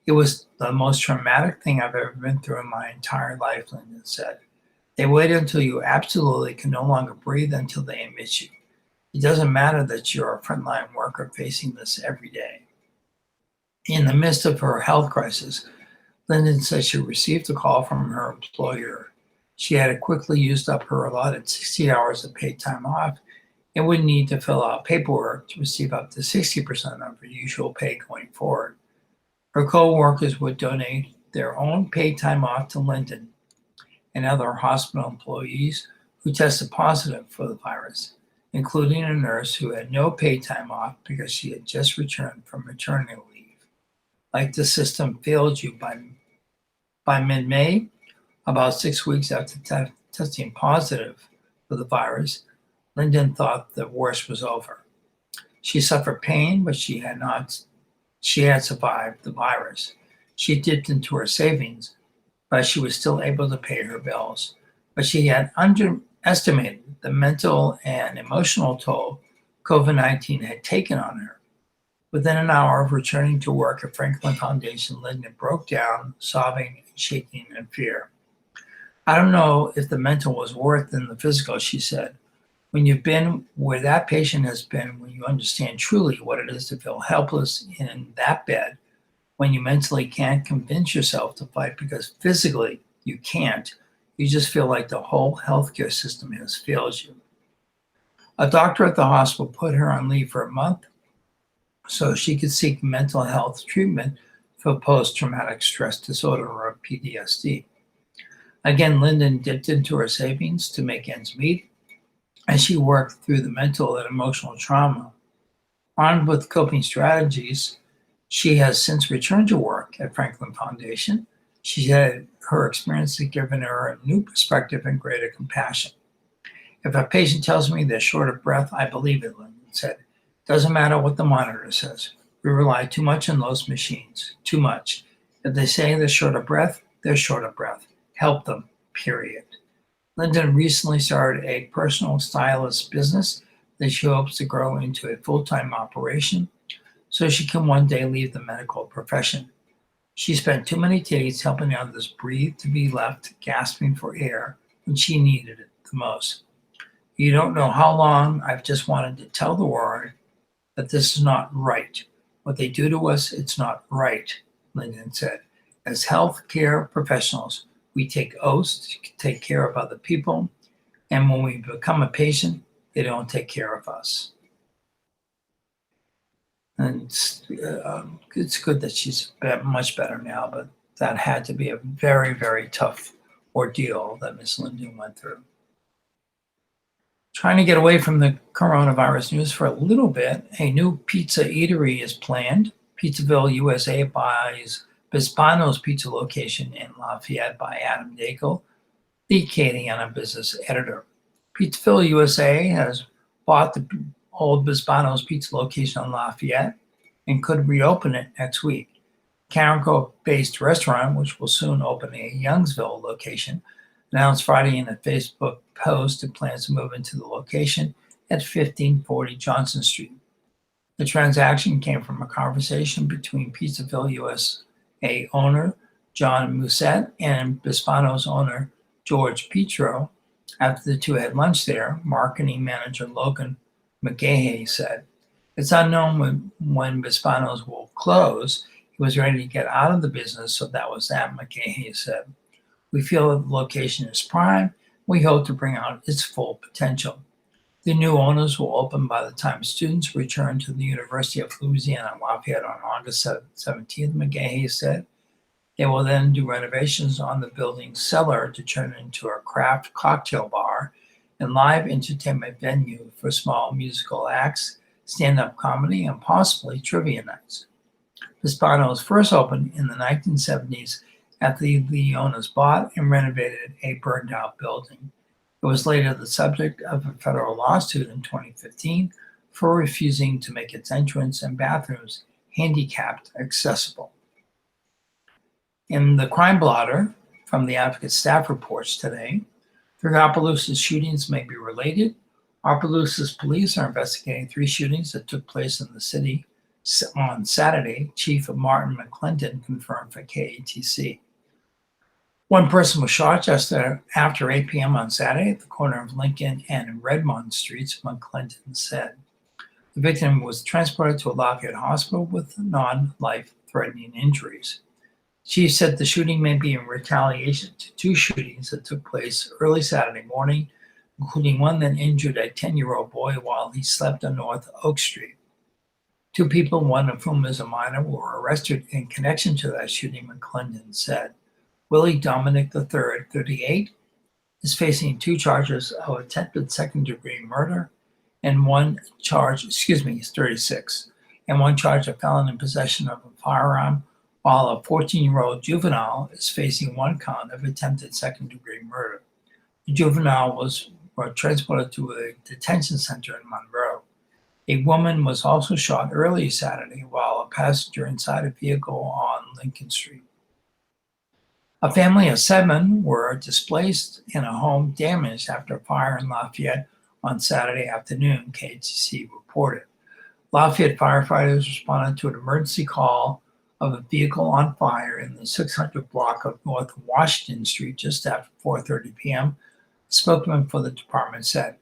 It was the most traumatic thing I've ever been through in my entire life, Lyndon said. They wait until you absolutely can no longer breathe until they admit you. It doesn't matter that you're a frontline worker facing this every day. In the midst of her health crisis, Lyndon said she received a call from her employer. She had quickly used up her allotted 60 hours of paid time off and would need to fill out paperwork to receive up to 60% of her usual pay going forward. Her co-workers would donate their own paid time off to Lyndon and other hospital employees who tested positive for the virus, including a nurse who had no paid time off because she had just returned from maternity leave. Like the system failed you by mid-May, about 6 weeks after testing positive for the virus, Lyndon thought the worst was over. She suffered pain, but she had survived the virus. She dipped into her savings, but she was still able to pay her bills. But she had underestimated the mental and emotional toll COVID-19 had taken on her. Within an hour of returning to work at Franklin Foundation, Lyndon broke down, sobbing and shaking in fear. I don't know if the mental was worse than the physical, she said. When you've been where that patient has been, when you understand truly what it is to feel helpless in that bed, when you mentally can't convince yourself to fight because physically you can't, you just feel like the whole healthcare system has failed you. A doctor at the hospital put her on leave for a month so she could seek mental health treatment for post-traumatic stress disorder or PTSD. Again, Lyndon dipped into her savings to make ends meet as she worked through the mental and emotional trauma. Armed with coping strategies, she has since returned to work at Franklin Foundation. She said her experience has given her a new perspective and greater compassion. If a patient tells me they're short of breath, I believe it, Lyndon said. Doesn't matter what the monitor says. We rely too much on those machines. Too much. If they say they're short of breath, they're short of breath. Help them, period. Lyndon recently started a personal stylist business that she hopes to grow into a full-time operation so she can one day leave the medical profession. She spent too many days helping others breathe to be left gasping for air when she needed it the most. You don't know how long I've just wanted to tell the world that this is not right. What they do to us, it's not right, Lyndon said. As healthcare professionals, we take oaths to take care of other people, and when we become a patient, they don't take care of us. And it's good that she's much better now, but that had to be a very, very tough ordeal that Miss Lyndon went through. Trying to get away from the coronavirus news for a little bit, a new pizza eatery is planned. Pizzaville USA buys Bispano's pizza location in Lafayette by Adam Daigle, the Acadiana business editor. Pizzaville USA has bought the old Bispano's pizza location in Lafayette and could reopen it next week. Caranco-based restaurant, which will soon open a Youngsville location, announced Friday in a Facebook post it plans to move into the location at 1540 Johnson Street. The transaction came from a conversation between Pizzaville USA owner John Musette and Bispano's owner George Petro after the two had lunch there. Marketing manager Logan McGahey said, "It's unknown when Bispano's will close. He was ready to get out of the business, so that was that," McGahey said. "We feel that the location is prime. We hope to bring out its full potential. The new owners will open by the time students return to the University of Louisiana Lafayette on August 17th, McGahey said. They will then do renovations on the building's cellar to turn it into a craft cocktail bar and live entertainment venue for small musical acts, stand-up comedy, and possibly trivia nights." Bispano's first opened in the 1970s after the owners bought and renovated a burned-out building. It was later the subject of a federal lawsuit in 2015 for refusing to make its entrance and bathrooms handicapped accessible. In the crime blotter from the Advocate staff reports today, 3 Opelousas shootings may be related. Opelousas police are investigating 3 shootings that took place in the city on Saturday, Chief Martin McClendon confirmed for KATC. 1 person was shot just after 8 p.m. on Saturday at the corner of Lincoln and Redmond Streets, McClendon said. The victim was transported to a Lafayette hospital with non-life-threatening injuries. Chief said the shooting may be in retaliation to 2 shootings that took place early Saturday morning, including one that injured a 10-year-old boy while he slept on North Oak Street. 2 people, one of whom is a minor, were arrested in connection to that shooting, McClendon said. Willie Dominic III, 38, is facing 2 charges of attempted second-degree murder and he's 36, and 1 charge of felon in possession of a firearm, while a 14-year-old juvenile is facing 1 count of attempted second-degree murder. The juvenile was transported to a detention center in Monroe. A woman was also shot early Saturday while a passenger inside a vehicle on Lincoln Street. A family of 7 were displaced in a home damaged after a fire in Lafayette on Saturday afternoon, KATC reported. Lafayette firefighters responded to an emergency call of a vehicle on fire in the 600 block of North Washington Street just after 4:30 p.m., a spokesman for the department said.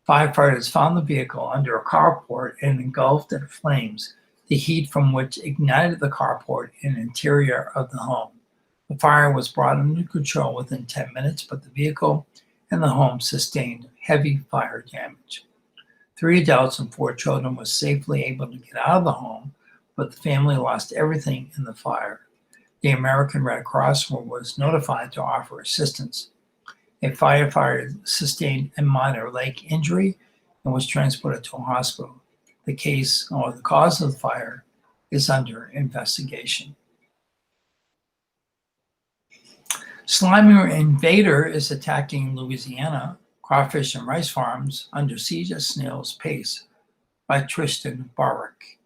Firefighters found the vehicle under a carport and engulfed in flames, the heat from which ignited the carport and interior of the home. The fire was brought under control within 10 minutes, but the vehicle and the home sustained heavy fire damage. 3 adults and 4 children were safely able to get out of the home, but the family lost everything in the fire. The American Red Cross was notified to offer assistance. A firefighter sustained a minor leg injury and was transported to a hospital. The cause of the fire is under investigation. Slimy invader is attacking Louisiana. Crawfish and Rice Farms Under Siege at Snail's Pace by Tristan Barrick.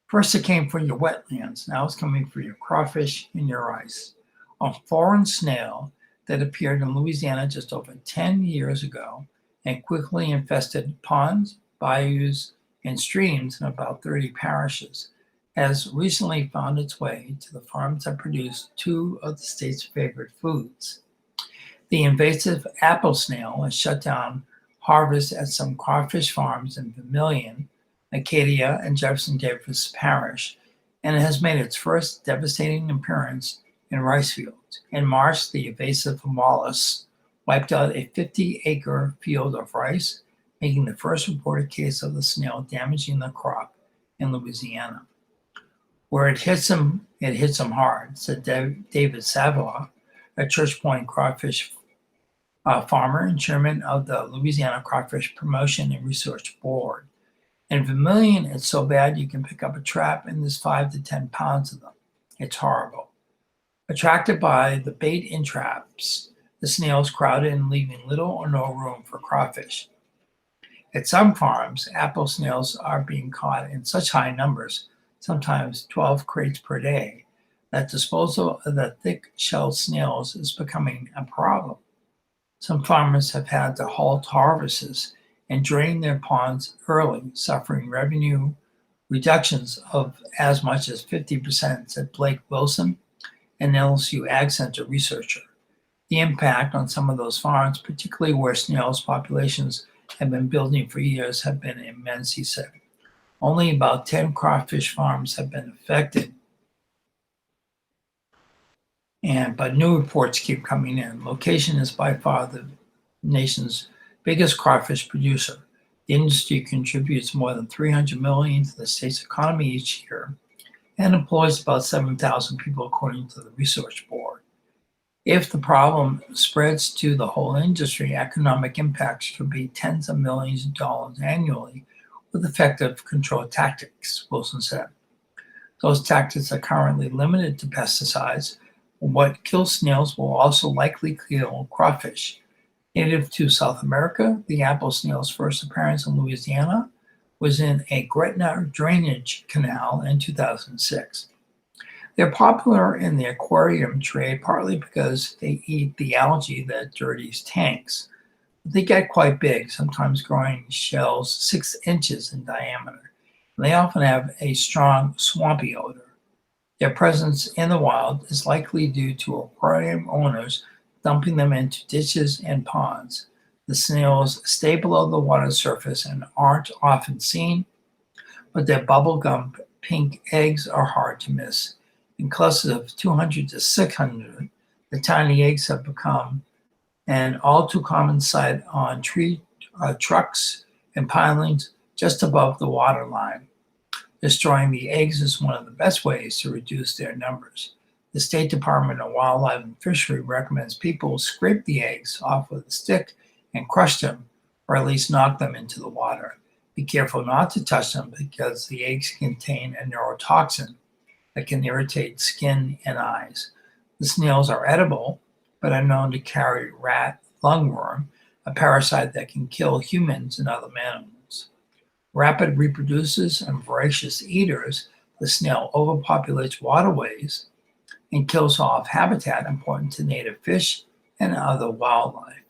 First it came for your wetlands, now it's coming for your crawfish and your rice. A foreign snail that appeared in Louisiana just over 10 years ago and quickly infested ponds, bayous, and streams in about 30 parishes has recently found its way to the farms that produce two of the state's favorite foods. The invasive apple snail has shut down harvests at some crawfish farms in Vermilion, Acadia, and Jefferson Davis Parish, and it has made its first devastating appearance in rice fields. In March, the invasive mollusk wiped out a 50-acre field of rice, making the first reported case of the snail damaging the crop in Louisiana. Where it hits them hard, said David Savoie, a Church Point crawfish farmer and chairman of the Louisiana Crawfish Promotion and Research Board. In Vermilion, it's so bad you can pick up a trap and there's 5 to 10 pounds of them. It's horrible. Attracted by the bait in traps, the snails crowded in, leaving little or no room for crawfish. At some farms, apple snails are being caught in such high numbers, sometimes 12 crates per day, that disposal of the thick-shelled snails is becoming a problem. Some farmers have had to halt harvests and drain their ponds early, suffering revenue reductions of as much as 50%, said Blake Wilson, an LSU Ag Center researcher. The impact on some of those farms, particularly where snails populations have been building for years, have been immense, he said. Only about 10 crawfish farms have been affected, but new reports keep coming in. Location is by far the nation's biggest crawfish producer. The industry contributes more than $300 million to the state's economy each year and employs about 7,000 people, according to the research board. If the problem spreads to the whole industry, economic impacts could be tens of millions of dollars annually with effective control tactics, Wilson said. Those tactics are currently limited to pesticides. What kills snails will also likely kill crawfish. Native to South America, the apple snail's first appearance in Louisiana was in a Gretna drainage canal in 2006. They're popular in the aquarium trade partly because they eat the algae that dirties tanks. They get quite big, sometimes growing shells 6 inches in diameter. They often have a strong swampy odor. Their presence in the wild is likely due to aquarium owners dumping them into ditches and ponds. The snails stay below the water surface and aren't often seen, but their bubblegum pink eggs are hard to miss. In clusters of 200 to 600, the tiny eggs have become an all too common sight on tree trucks and pilings just above the water line. Destroying the eggs is one of the best ways to reduce their numbers. The State Department of Wildlife and Fishery recommends people scrape the eggs off with a stick and crush them, or at least knock them into the water. Be careful not to touch them because the eggs contain a neurotoxin that can irritate skin and eyes. The snails are edible, but are known to carry rat lungworm, a parasite that can kill humans and other animals. Rapid reproducers and voracious eaters, the snail overpopulates waterways and kills off habitat important to native fish and other wildlife.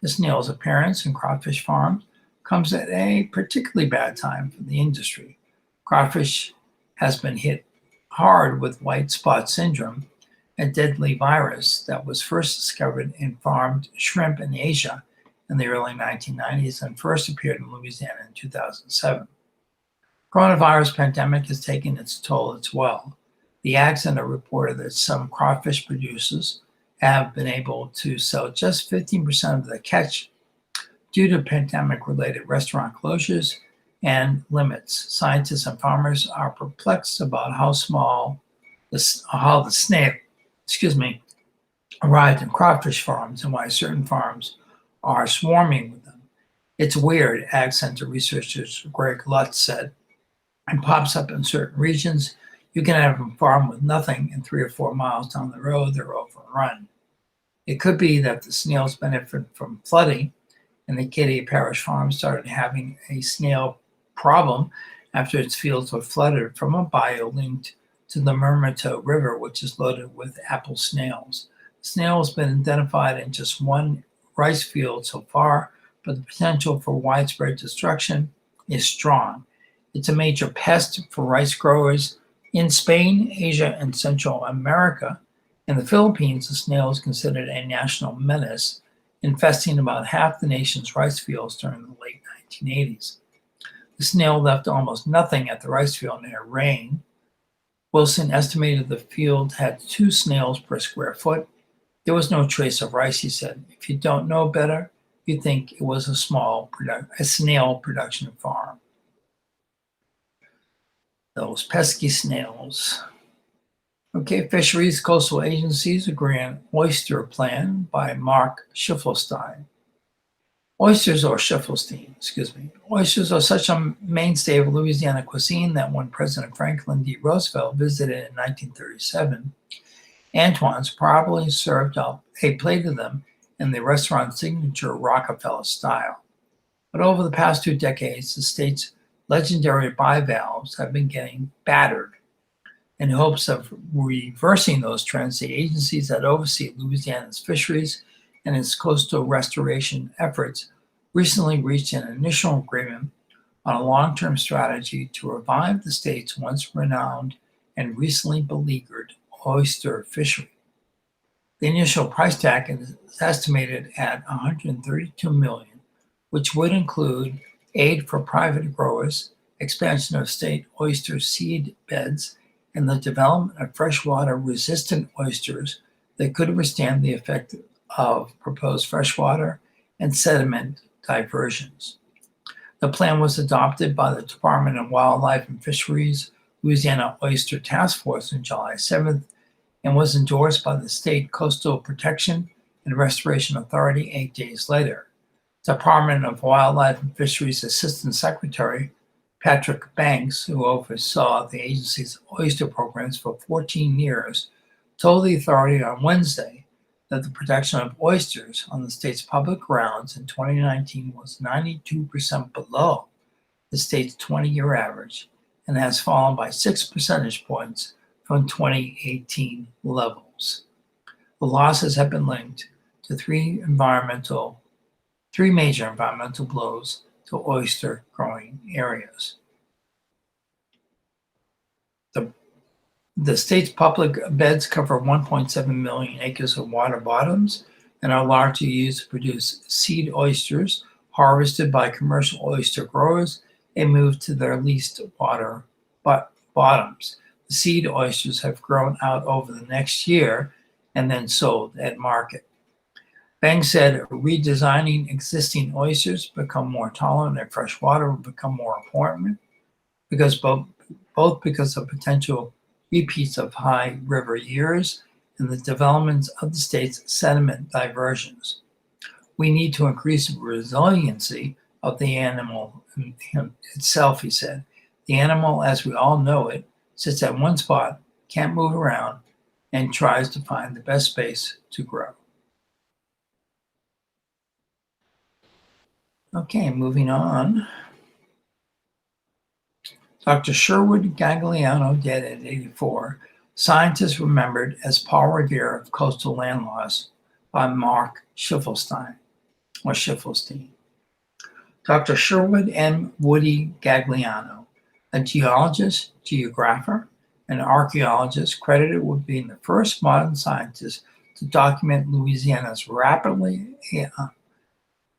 The snail's appearance in crawfish farms comes at a particularly bad time for the industry. Crawfish has been hit hard with white spot syndrome, a deadly virus that was first discovered in farmed shrimp in Asia in the early 1990s and first appeared in Louisiana in 2007. Coronavirus pandemic has taken its toll as well. The Ag Center reported that some crawfish producers have been able to sell just 15% of their catch due to pandemic-related restaurant closures and limits. Scientists and farmers are perplexed about how the snail arrived in crawfish farms and why certain farms are swarming with them. It's weird, Ag Center researcher Greg Lutz said. It pops up in certain regions. You can have a farm with nothing, and 3 or 4 miles down the road, they're overrun. It could be that the snails benefit from flooding, and the Acadia Parish Farm started having a snail problem after its fields were flooded from a bayou linked to the Mermato River, which is loaded with apple snails. The snail has been identified in just one rice field so far, but the potential for widespread destruction is strong. It's a major pest for rice growers in Spain, Asia, and Central America. In the Philippines, the snail is considered a national menace, infesting about half the nation's rice fields during the late 1980s. The snail left almost nothing at the rice field near rain. Wilson estimated the field had 2 snails per square foot. There was no trace of rice, he said. If you don't know better, you think it was a snail production farm. Those pesky snails. Okay, Fisheries Coastal Agencies agree on oyster plan by Mark Schiffelstein. Oysters are such a mainstay of Louisiana cuisine that when President Franklin D. Roosevelt visited in 1937, Antoine's probably served up a plate of them in the restaurant's signature Rockefeller style. But over the past 2 decades, the state's legendary bivalves have been getting battered. In hopes of reversing those trends, the agencies that oversee Louisiana's fisheries and its coastal restoration efforts recently reached an initial agreement on a long-term strategy to revive the state's once renowned and recently beleaguered oyster fishery. The initial price tag is estimated at $132 million, which would include aid for private growers, expansion of state oyster seed beds, and the development of freshwater-resistant oysters that could withstand the effect of proposed freshwater and sediment diversions. The plan was adopted by the Department of Wildlife and Fisheries Louisiana Oyster Task Force on July 7th and was endorsed by the State Coastal Protection and Restoration Authority 8 days later. Department of Wildlife and Fisheries Assistant Secretary Patrick Banks, who oversaw the agency's oyster programs for 14 years, told the authority on Wednesday that the production of oysters on the state's public grounds in 2019 was 92% below the state's 20-year average and has fallen by 6 percentage points from 2018 levels. The losses have been linked to three major environmental blows to oyster growing areas. The state's public beds cover 1.7 million acres of water bottoms and are largely used to produce seed oysters harvested by commercial oyster growers and moved to their leased water bottoms. The seed oysters have grown out over the next year and then sold at market. Bang said redesigning existing oysters become more tolerant of fresh water will become more important because both because of potential repeats of high river years and the developments of the state's sediment diversions. We need to increase the resiliency of the animal itself, he said. The animal, as we all know it, sits at one spot, can't move around, and tries to find the best space to grow. Okay, moving on. Dr. Sherwood Gagliano, dead at 84, scientist remembered as Paul Revere of coastal land loss by Mark Schiffelstein. Dr. Sherwood M. Woody Gagliano, a geologist, geographer, and archaeologist credited with being the first modern scientist to document Louisiana's rapidly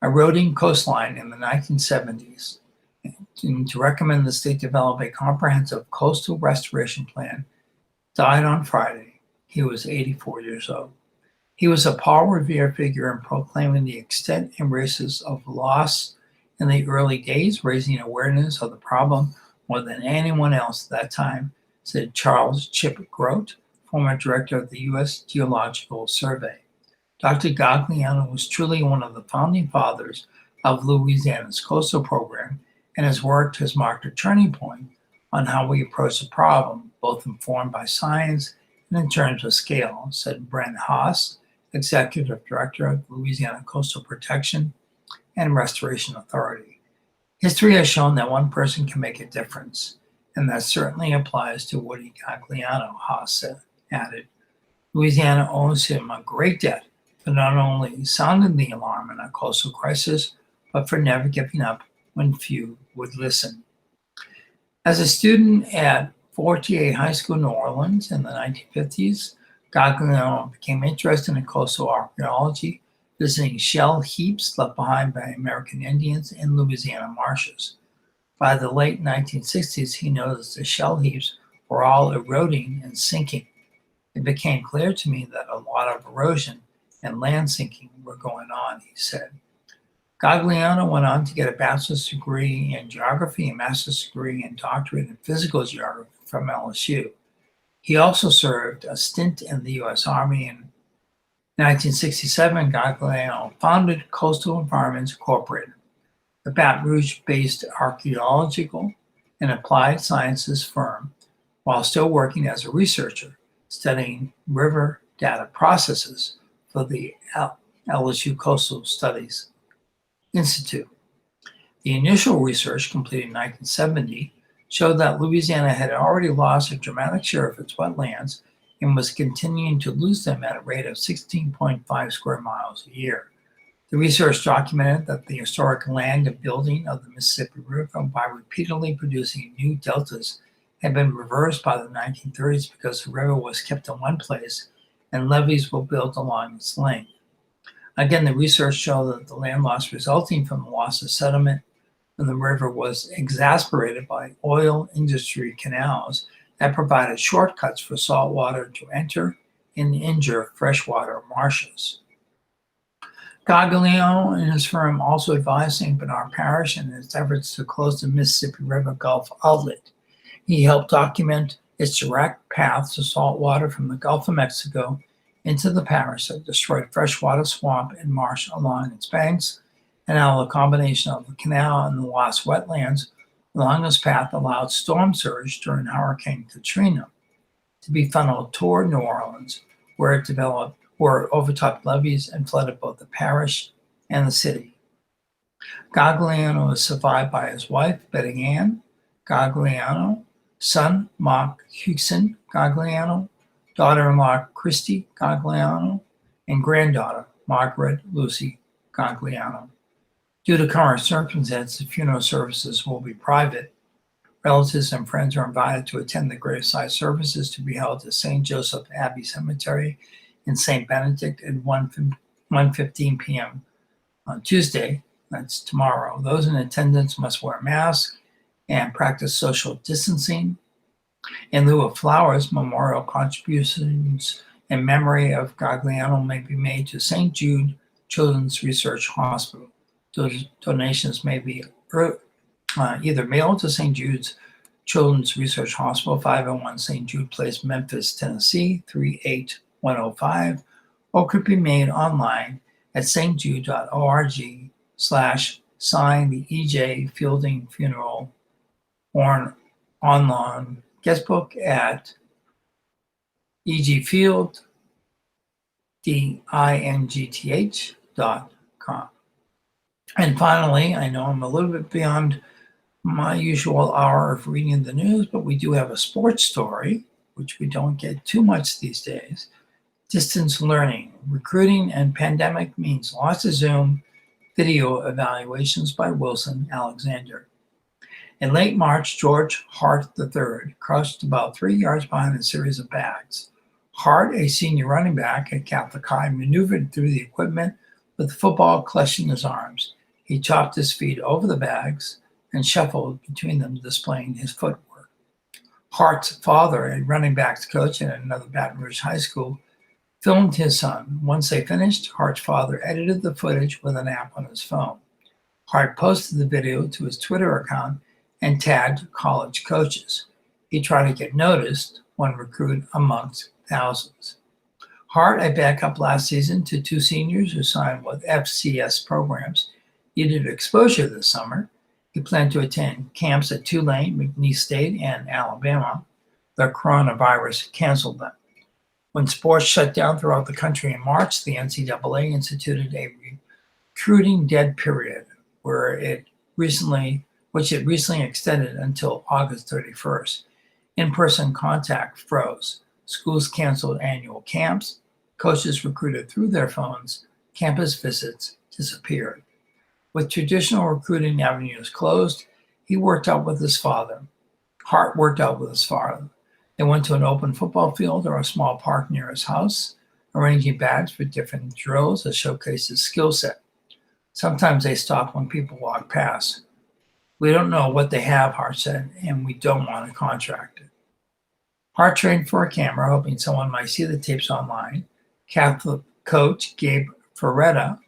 eroding coastline in the 1970s, and to recommend the state develop a comprehensive coastal restoration plan, died on Friday. He was 84 years old. He was a Paul Revere figure in proclaiming the extent and risks of loss in the early days, raising awareness of the problem more than anyone else at that time, said Charles Chip Grote, former director of the U.S. Geological Survey. Dr. Gagliano was truly one of the founding fathers of Louisiana's coastal program, and his work has marked a turning point on how we approach the problem, both informed by science and in terms of scale, said Brent Haas, executive director of Louisiana Coastal Protection and Restoration Authority. History has shown that one person can make a difference, and that certainly applies to Woody Gagliano, Haas added. Louisiana owes him a great debt for not only sounding the alarm in a coastal crisis, but for never giving up when few would listen. As a student at Fortier High School, New Orleans in the 1950s, Gagliano became interested in coastal archaeology, visiting shell heaps left behind by American Indians in Louisiana marshes. By the late 1960s, he noticed the shell heaps were all eroding and sinking. It became clear to me that a lot of erosion and land sinking were going on, he said. Gagliano went on to get a bachelor's degree in geography, a master's degree and doctorate in physical geography from LSU. He also served a stint in the U.S. Army. In 1967, Gagliano founded Coastal Environments Incorporated, a Baton Rouge-based archaeological and applied sciences firm, while still working as a researcher, studying river data processes for the LSU Coastal Studies Institute. The initial research, completed in 1970, showed that Louisiana had already lost a dramatic share of its wetlands and was continuing to lose them at a rate of 16.5 square miles a year. The research documented that the historic land and building of the Mississippi River, by repeatedly producing new deltas, had been reversed by the 1930s because the river was kept in one place and levees were built along its length. Again, the research showed that the land loss resulting from the loss of sediment from the river was exacerbated by oil industry canals that provided shortcuts for salt water to enter and injure freshwater marshes. Gagliano and his firm also advised St. Bernard Parish in its efforts to close the Mississippi River Gulf outlet. He helped document its direct path to salt water from the Gulf of Mexico into the parish that destroyed freshwater swamp and marsh along its banks, and how the combination of the canal and the lost wetlands along this path allowed storm surge during Hurricane Katrina to be funneled toward New Orleans, where it overtopped levees and flooded both the parish and the city. Gagliano was survived by his wife, Betty Ann Gagliano, son, Mark Hugson Gagliano, daughter-in-law, Christy Gagliano, and granddaughter, Margaret Lucy Gagliano. Due to current circumstances, funeral services will be private. Relatives and friends are invited to attend the graveside services to be held at St. Joseph Abbey Cemetery in St. Benedict at 1:15 p.m. on Tuesday, that's tomorrow. Those in attendance must wear masks and practice social distancing. In lieu of flowers, memorial contributions in memory of Gagliano may be made to St. Jude Children's Research Hospital. Donations may be either mailed to St. Jude's Children's Research Hospital, 501 St. Jude Place, Memphis, Tennessee, 38105, or could be made online at stjude.org/sign the E.J. Fielding Funeral or online guestbook at egfieldingth.com. And finally, I know I'm a little bit beyond my usual hour of reading the news, but we do have a sports story, which we don't get too much these days. Distance learning, recruiting, and pandemic means lots of Zoom video evaluations by Wilson Alexander. In late March, George Hart III crushed about 3 yards behind a series of bags. Hart, a senior running back at Catholic High, maneuvered through the equipment with the football clutching his arms. He chopped his feet over the bags and shuffled between them, displaying his footwork. Hart's father, a running backs coach at another Baton Rouge high school, filmed his son. Once they finished, Hart's father edited the footage with an app on his phone. Hart posted the video to his Twitter account and tagged college coaches. He tried to get noticed, one recruit amongst thousands. Hart, a backup last season to 2 seniors who signed with FCS programs, needed exposure this summer. He planned to attend camps at Tulane, McNeese State, and Alabama. The coronavirus canceled them. When sports shut down throughout the country in March, the NCAA instituted a recruiting dead period, which it recently extended until August 31st. In-person contact froze. Schools canceled annual camps. Coaches recruited through their phones. Campus visits disappeared. With traditional recruiting avenues closed, Hart worked out with his father. They went to an open football field or a small park near his house, arranging bags for different drills that showcased his skill set. Sometimes they stopped when people walked past. We don't know what they have, Hart said, and we don't want to contract it. Hart trained for a camera, hoping someone might see the tapes online. Catholic coach Gabe Ferretta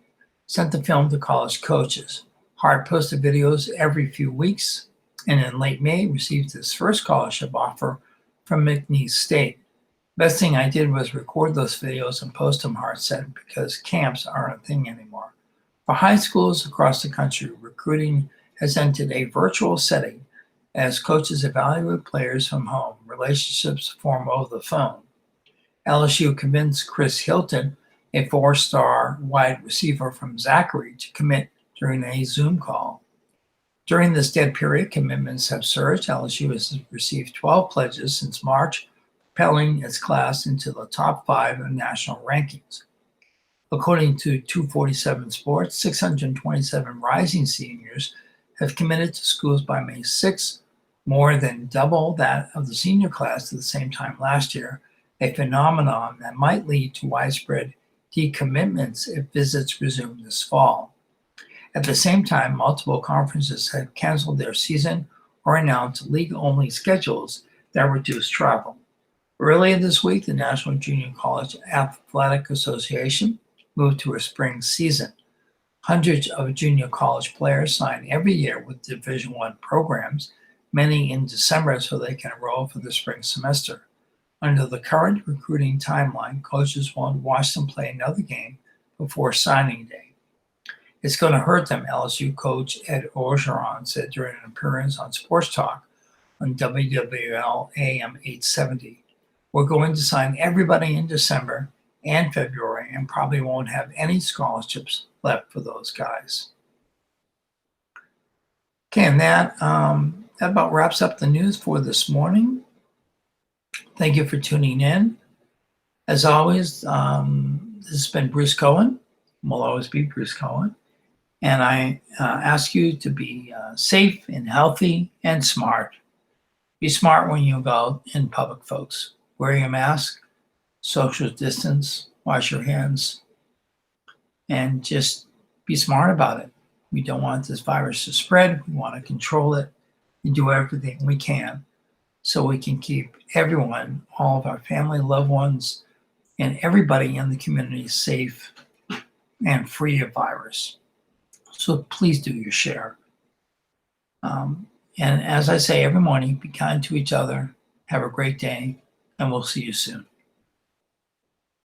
sent the film to college coaches. Hart posted videos every few weeks, and in late May received his first scholarship offer from McNeese State. Best thing I did was record those videos and post them, Hart said, because camps aren't a thing anymore. For high schools across the country, recruiting has entered a virtual setting as coaches evaluate players from home. Relationships form over the phone. LSU convinced Chris Hilton, a 4-star wide receiver from Zachary, to commit during a Zoom call. During this dead period, commitments have surged. LSU has received 12 pledges since March, propelling its class into the top 5 in national rankings. According to 247 Sports, 627 rising seniors have committed to schools by May 6, more than double that of the senior class at the same time last year, a phenomenon that might lead to widespread decommitments if visits resume this fall. At the same time, multiple conferences have canceled their season or announced league-only schedules that reduce travel. Earlier this week, the National Junior College Athletic Association moved to a spring season. Hundreds of junior college players sign every year with Division I programs, many in December so they can enroll for the spring semester. Under the current recruiting timeline, coaches won't watch them play another game before signing day. It's going to hurt them, LSU coach Ed Orgeron said during an appearance on Sports Talk on WWL AM 870. We're going to sign everybody in December and February and probably won't have any scholarships left for those guys. Okay, and that about wraps up the news for this morning. Thank you for tuning in. As always, this has been Bruce Cohen. Will always be Bruce Cohen. And I ask you to be safe and healthy and smart. Be smart when you go in public, folks. Wear your mask, social distance, wash your hands, and just be smart about it. We don't want this virus to spread. We want to control it and do everything we can so we can keep everyone, all of our family, loved ones, and everybody in the community safe and free of virus. So please do your share. And as I say every morning, be kind to each other. Have a great day, and we'll see you soon.